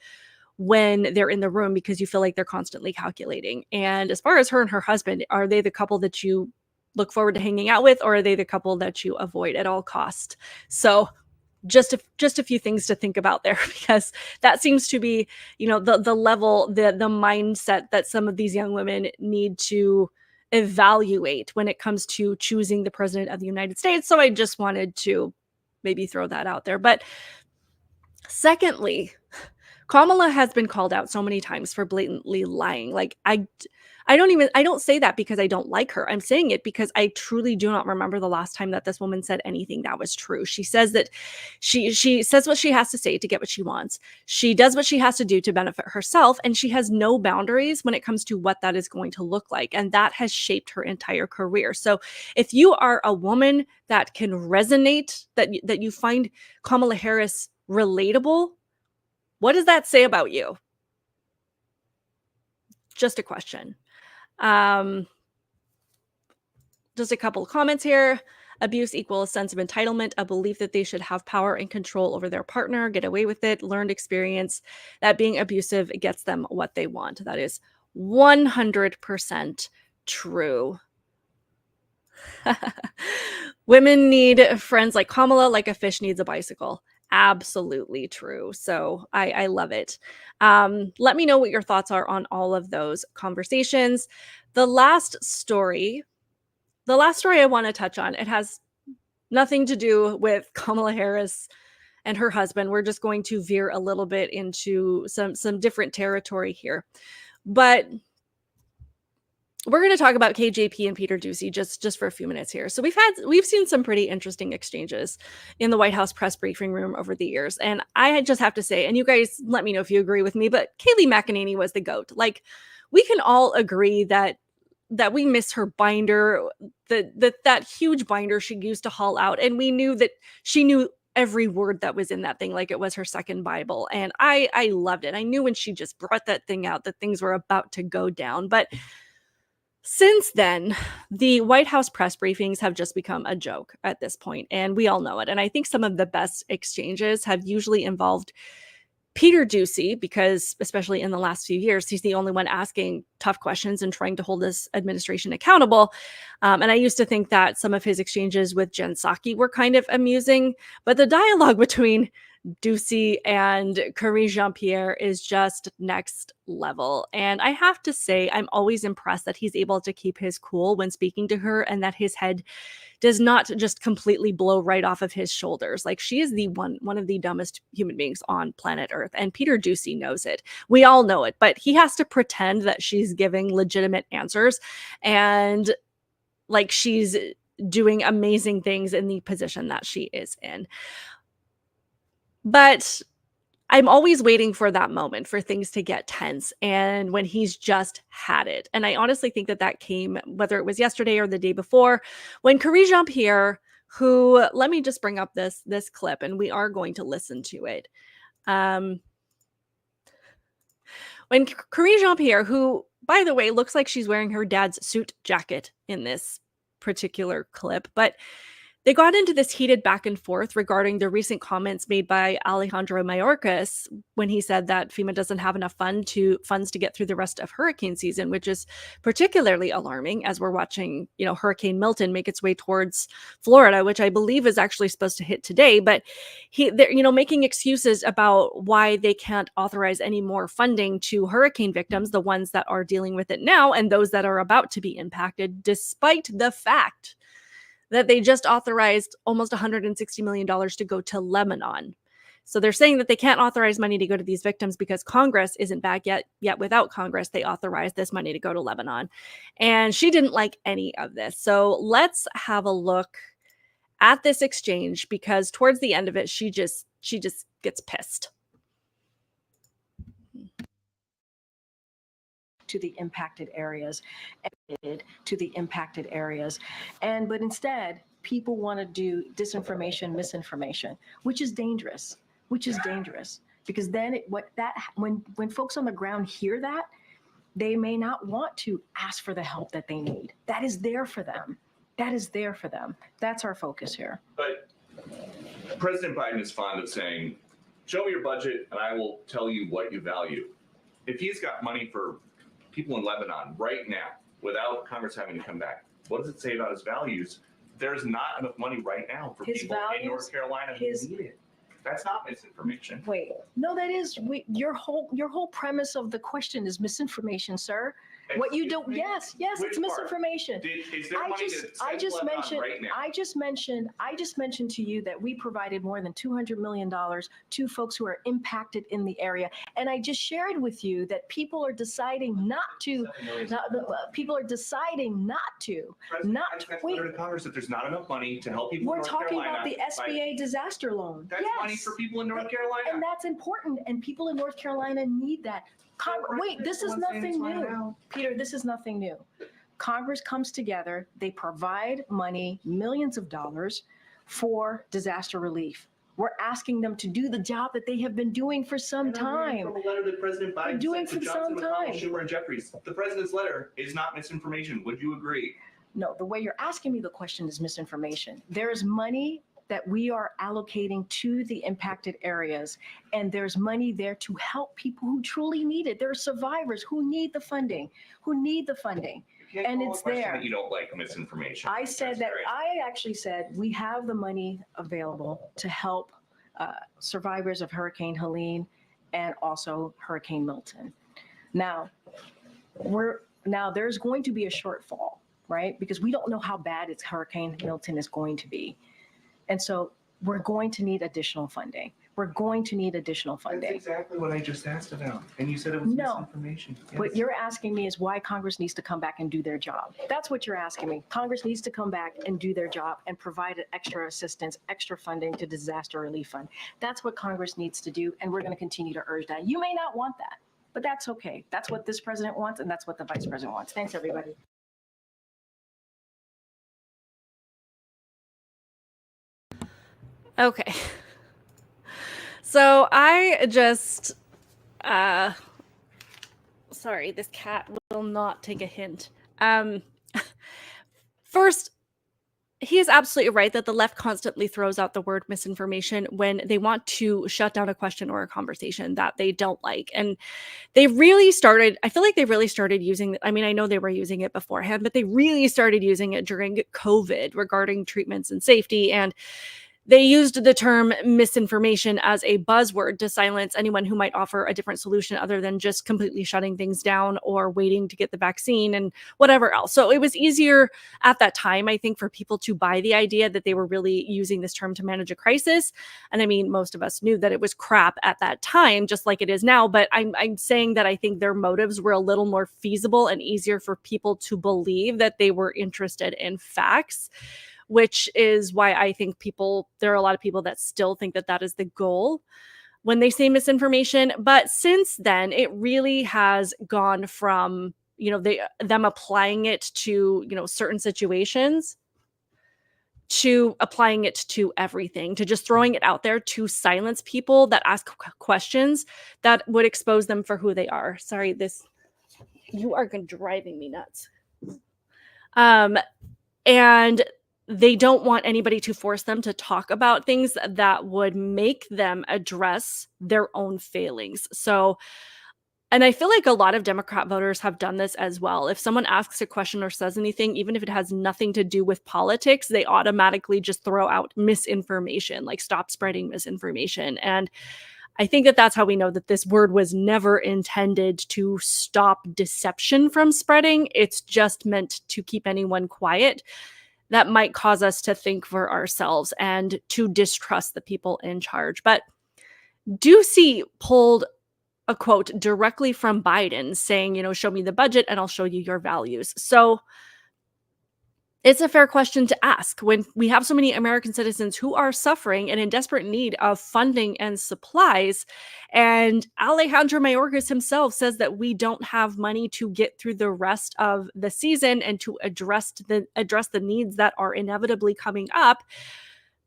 when they're in the room because you feel like they're constantly calculating? And as far as her and her husband, are they the couple that you look forward to hanging out with, or are they the couple that you avoid at all costs? So just a few things to think about there, because that seems to be, you know, the level, the mindset that some of these young women need to evaluate when it comes to choosing the president of the United States. So I just wanted to maybe throw that out there. But secondly, Kamala has been called out so many times for blatantly lying. Like, I don't say that because I don't like her. I'm saying it because I truly do not remember the last time that this woman said anything that was true. She says that she says what she has to say to get what she wants. She does what she has to do to benefit herself, and she has no boundaries when it comes to what that is going to look like. And that has shaped her entire career. So if you are a woman that can resonate, that you find Kamala Harris relatable, what does that say about you? Just a question. Just a couple of comments here. Abuse equals sense of entitlement, a belief that they should have power and control over their partner, get away with it, learned experience that being abusive gets them what they want. That is 100% true. Women need friends like Kamala, like a fish needs a bicycle. Absolutely true. So I love it. Let me know what your thoughts are on all of those conversations. The last story I want to touch on, it has nothing to do with Kamala Harris and her husband. We're just going to veer a little bit into some different territory here. But we're going to talk about KJP and Peter Doocy just for a few minutes here. So we've seen some pretty interesting exchanges in the White House press briefing room over the years. And I just have to say, and you guys let me know if you agree with me, but Kayleigh McEnany was the GOAT. Like, we can all agree that we miss her binder, that huge binder she used to haul out. And we knew that she knew every word that was in that thing like it was her second Bible. And I loved it. I knew when she just brought that thing out that things were about to go down. But since then, the White House press briefings have just become a joke at this point, and we all know it. And I think some of the best exchanges have usually involved Peter Doocy, because especially in the last few years, he's the only one asking tough questions and trying to hold this administration accountable. And I used to think that some of his exchanges with Jen Psaki were kind of amusing, but the dialogue between Doocy and Karine Jean-Pierre is just next level. And I have to say, I'm always impressed that he's able to keep his cool when speaking to her, and that his head does not just completely blow right off of his shoulders. Like, she is the one of the dumbest human beings on planet Earth, and Peter Doocy knows it. We all know it, but he has to pretend that she's giving legitimate answers and like she's doing amazing things in the position that she is in. But I'm always waiting for that moment for things to get tense, and when he's just had it. And I honestly think that came, whether it was yesterday or the day before, when Karine Jean-Pierre, who, let me just bring up this clip, and we are going to listen to it. When Karine Jean-Pierre, who, by the way, looks like she's wearing her dad's suit jacket in this particular clip, but they got into this heated back and forth regarding the recent comments made by Alejandro Mayorkas when he said that FEMA doesn't have enough funds to get through the rest of hurricane season, which is particularly alarming as we're watching, Hurricane Milton make its way towards Florida, which I believe is actually supposed to hit today. But they're making excuses about why they can't authorize any more funding to hurricane victims, the ones that are dealing with it now and those that are about to be impacted, despite the fact that they just authorized almost $160 million to go to Lebanon. So they're saying that they can't authorize money to go to these victims because Congress isn't back yet. Yet without Congress, they authorized this money to go to Lebanon. And she didn't like any of this. So let's have a look at this exchange, because towards the end of it, she just gets pissed. To the impacted areas, but instead people want to do disinformation, misinformation, which is dangerous, because then when folks on the ground hear that, they may not want to ask for the help that they need. That is there for them. That's our focus here. But President Biden is fond of saying, show me your budget and I will tell you what you value. If he's got money for people in Lebanon right now, without Congress having to come back, what does it say about his values? There's not enough money right now for His people values, in North Carolina who need it. That's not misinformation. Wait, no, that is your whole premise of the question is misinformation, sir. What you do, yes, it's misinformation. Is there money I just mentioned right now? I just mentioned to you that we provided more than $200 million to folks who are impacted in the area, and I just shared with you that people are deciding not to. People are deciding not to. Wait. To Congress that there's not enough money to help people. We're talking about the SBA disaster loan. That's money for people in North Carolina, and that's important. And people in North Carolina need that. Wait, this is nothing new. Peter, this is nothing new. Congress comes together, they provide money, millions of dollars for disaster relief. We're asking them to do the job that they have been doing for some time. From a letter that President Biden doing sent to for Johnson, some McConnell, time. Schumer, and Jeffries. The president's letter is not misinformation. Would you agree? No, the way you're asking me the question is misinformation. There is money that we are allocating to the impacted areas, and there's money there to help people who truly need it. There are survivors who need the funding, and it's there. That you don't like misinformation. I actually said we have the money available to help survivors of Hurricane Helene and also Hurricane Milton. Now there's going to be a shortfall, right? Because we don't know how bad Hurricane Milton is going to be. And so we're going to need additional funding. We're going to need additional That's funding. exactly what I just asked about. And you said it was No. misinformation. What Yes. you're asking me is why Congress needs to come back and do their job. That's what you're asking me. Congress needs to come back and do their job and provide extra assistance, extra funding to disaster relief fund. That's what Congress needs to do, and we're going to continue to urge that. You may not want that, but that's okay. That's what this president wants, and that's what the vice president wants. Thanks, everybody. Okay. So I just, sorry, this cat will not take a hint. First, he is absolutely right that the left constantly throws out the word misinformation when they want to shut down a question or a conversation that they don't like. And they really started, I feel like they really started using, I mean, I know they were using it beforehand, but they really started using it during COVID regarding treatments and safety. And they used the term misinformation as a buzzword to silence anyone who might offer a different solution other than just completely shutting things down or waiting to get the vaccine and whatever else. So it was easier at that time, I think, for people to buy the idea that they were really using this term to manage a crisis. And I mean, most of us knew that it was crap at that time, just like it is now. But I'm saying that I think their motives were a little more feasible and easier for people to believe that they were interested in facts, which is why I think there are a lot of people that still think that that is the goal when they say misinformation. But since then, it really has gone from, them applying it to, certain situations to applying it to everything, to just throwing it out there to silence people that ask questions that would expose them for who they are. Sorry, you are driving me nuts. And they don't want anybody to force them to talk about things that would make them address their own failings. So, and I feel like a lot of Democrat voters have done this as well. If someone asks a question or says anything, even if it has nothing to do with politics, they automatically just throw out misinformation, like stop spreading misinformation. And I think that that's how we know that this word was never intended to stop deception from spreading. It's just meant to keep anyone quiet that might cause us to think for ourselves and to distrust the people in charge. But Ducey pulled a quote directly from Biden saying, show me the budget and I'll show you your values. So it's a fair question to ask when we have so many American citizens who are suffering and in desperate need of funding and supplies. And Alejandro Mayorkas himself says that we don't have money to get through the rest of the season and to address the needs that are inevitably coming up.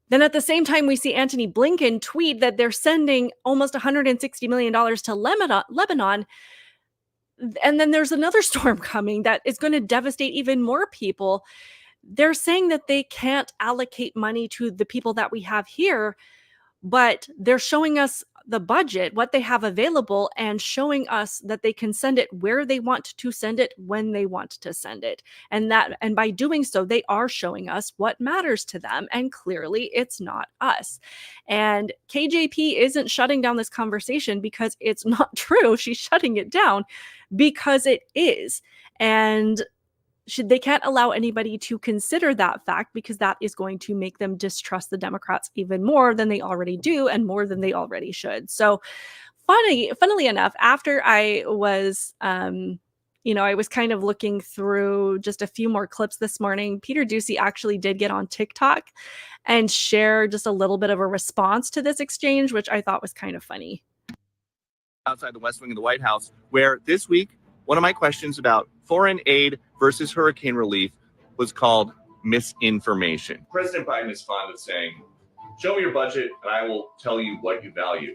Then at the same time, we see Antony Blinken tweet that they're sending almost $160 million to Lebanon. And then there's another storm coming that is going to devastate even more people. They're saying that they can't allocate money to the people that we have here, but they're showing us the budget, what they have available, and showing us that they can send it where they want to send it, when they want to send it. And by doing so, they are showing us what matters to them. And clearly it's not us. And KJP isn't shutting down this conversation because it's not true. She's shutting it down because it is. And they can't allow anybody to consider that fact because that is going to make them distrust the Democrats even more than they already do and more than they already should. So funnily enough, after I was, I was kind of looking through just a few more clips this morning, Peter Ducey actually did get on TikTok and share just a little bit of a response to this exchange, which I thought was kind of funny. Outside the West Wing of the White House, where this week, one of my questions about foreign aid versus hurricane relief was called misinformation. President Biden is fond of saying, show me your budget and I will tell you what you value.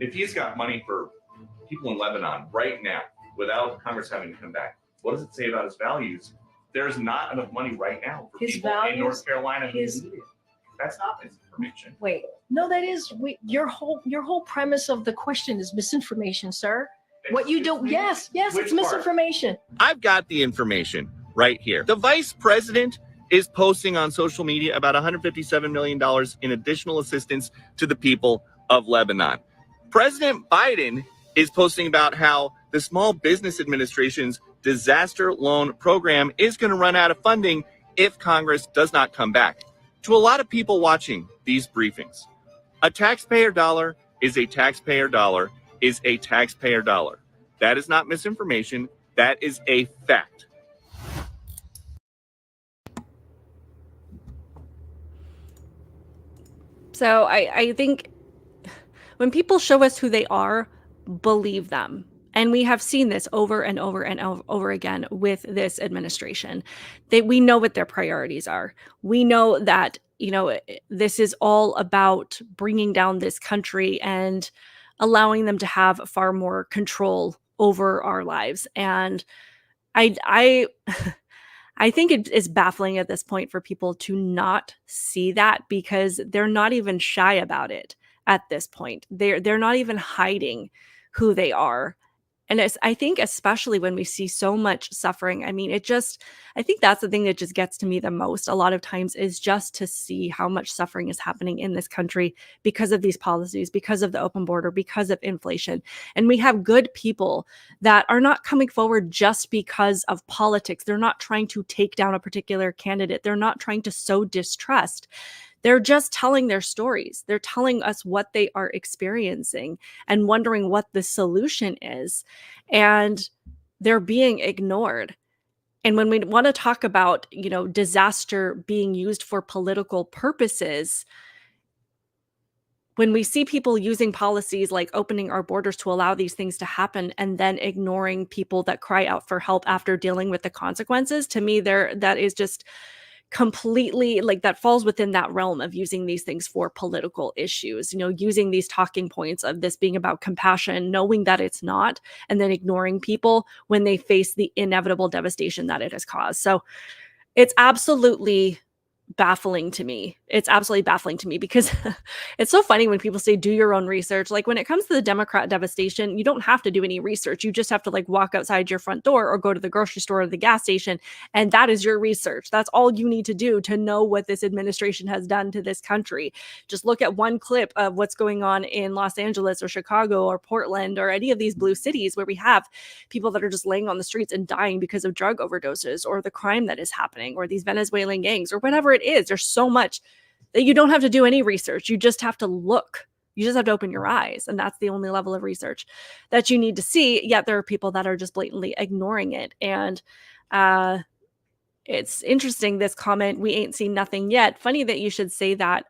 If he's got money for people in Lebanon right now without Congress having to come back, what does it say about his values? There's not enough money right now for His people values, in North Carolina who his- need it. That's not misinformation. Wait, no, that is your whole premise of the question is misinformation, sir. What you do, Excuse me? yes, it's Which part? misinformation. I've got the information right here. The vice president is posting on social media about $157 million in additional assistance to the people of Lebanon. President Biden is posting about how the Small Business Administration's disaster loan program is going to run out of funding if Congress does not come back. To a lot of people watching these briefings, a taxpayer dollar is a taxpayer dollar is a taxpayer dollar. That is not misinformation. That is a fact. So I think when people show us who they are, believe them. And we have seen this over and over and over again with this administration. We know what their priorities are. We know that, this is all about bringing down this country and allowing them to have far more control over our lives. And I I think it is baffling at this point for people to not see that, because they're not even shy about it at this point. They're not even hiding who they are. And I think especially when we see so much suffering, I mean, I think that's the thing that just gets to me the most a lot of times, is just to see how much suffering is happening in this country because of these policies, because of the open border, because of inflation. And we have good people that are not coming forward just because of politics. They're not trying to take down a particular candidate. They're not trying to sow distrust. They're just telling their stories. They're telling us what they are experiencing and wondering what the solution is. And they're being ignored. And when we want to talk about, disaster being used for political purposes, when we see people using policies like opening our borders to allow these things to happen and then ignoring people that cry out for help after dealing with the consequences, to me, that is just completely, like, that falls within that realm of using these things for political issues, using these talking points of this being about compassion, knowing that it's not, and then ignoring people when they face the inevitable devastation that it has caused. So it's absolutely baffling to me. It's absolutely baffling to me, because it's so funny when people say do your own research. Like, when it comes to the Democrat devastation, you don't have to do any research. You just have to walk outside your front door or go to the grocery store or the gas station, and that is your research. That's all you need to do to know what this administration has done to this country. Just look at one clip of what's going on in Los Angeles or Chicago or Portland or any of these blue cities where we have people that are just laying on the streets and dying because of drug overdoses, or the crime that is happening, or these Venezuelan gangs, or whatever it is. There's so much that you don't have to do any research. You just have to look. You just have to open your eyes. And that's the only level of research that you need to see. Yet there are people that are just blatantly ignoring it. And it's interesting, this comment, we ain't seen nothing yet. Funny that you should say that,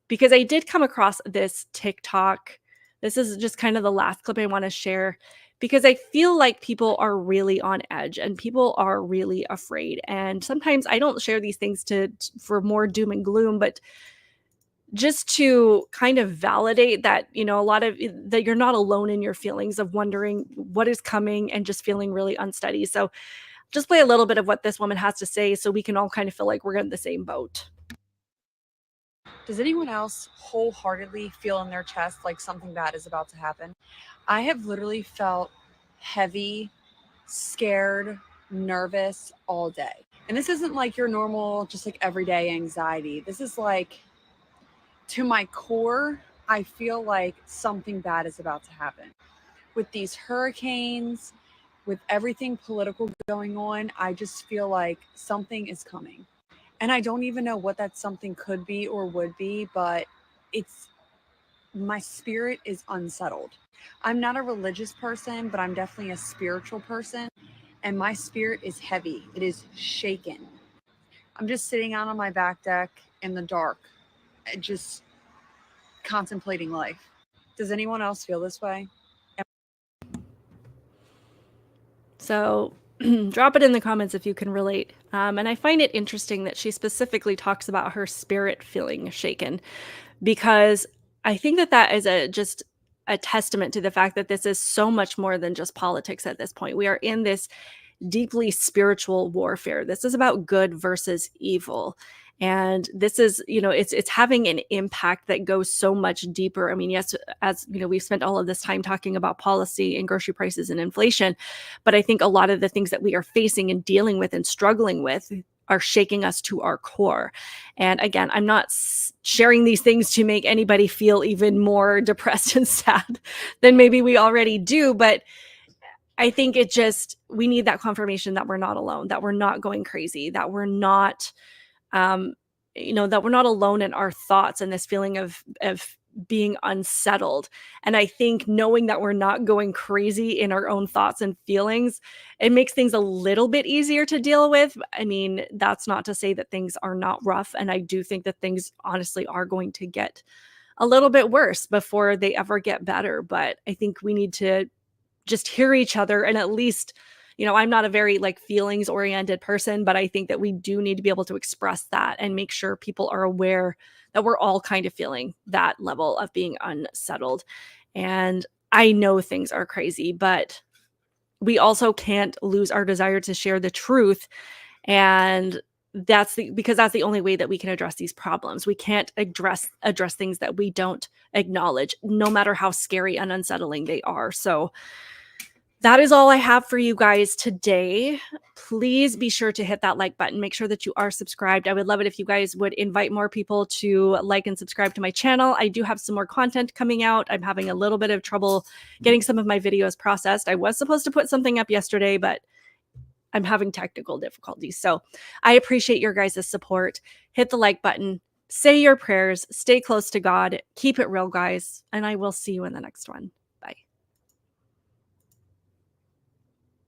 because I did come across this TikTok. This is just kind of the last clip I want to share, because I feel like people are really on edge and people are really afraid. And sometimes I don't share these things for more doom and gloom, but just to kind of validate that, a lot of that you're not alone in your feelings of wondering what is coming and just feeling really unsteady. So just play a little bit of what this woman has to say so we can all kind of feel like we're in the same boat. Does anyone else wholeheartedly feel in their chest like something bad is about to happen? I have literally felt heavy, scared, nervous all day. And this isn't like your normal, just like everyday anxiety. This is like, to my core, I feel like something bad is about to happen. With these hurricanes, with everything political going on, I just feel like something is coming. And I don't even know what that something could be or would be, but my spirit is unsettled. I'm not a religious person, but I'm definitely a spiritual person. And my spirit is heavy. It is shaken. I'm just sitting out on my back deck in the dark, just contemplating life. Does anyone else feel this way? So drop it in the comments if you can relate. And I find it interesting that she specifically talks about her spirit feeling shaken, because I think that is just a testament to the fact that this is so much more than just politics at this point. We are in this deeply spiritual warfare. This is about good versus evil. And this is, it's having an impact that goes so much deeper. I mean, yes, as we've spent all of this time talking about policy and grocery prices and inflation, but I think a lot of the things that we are facing and dealing with and struggling with are shaking us to our core. And again, I'm not sharing these things to make anybody feel even more depressed and sad than maybe we already do, but I think we need that confirmation that we're not alone, that we're not going crazy, that we're not that we're not alone in our thoughts and this feeling of being unsettled. And I think knowing that we're not going crazy in our own thoughts and feelings, it makes things a little bit easier to deal with. I mean, that's not to say that things are not rough. And I do think that things honestly are going to get a little bit worse before they ever get better. But I think we need to just hear each other, and at least, I'm not a very feelings oriented person, but I think that we do need to be able to express that and make sure people are aware that we're all kind of feeling that level of being unsettled. And I know things are crazy, but we also can't lose our desire to share the truth. And because that's the only way that we can address these problems. We can't address things that we don't acknowledge, no matter how scary and unsettling they are. So that is all I have for you guys today. Please be sure to hit that like button. Make sure that you are subscribed. I would love it if you guys would invite more people to like and subscribe to my channel. I do have some more content coming out. I'm having a little bit of trouble getting some of my videos processed. I was supposed to put something up yesterday, but I'm having technical difficulties. So I appreciate your guys' support. Hit the like button. Say your prayers. Stay close to God. Keep it real, guys. And I will see you in the next one.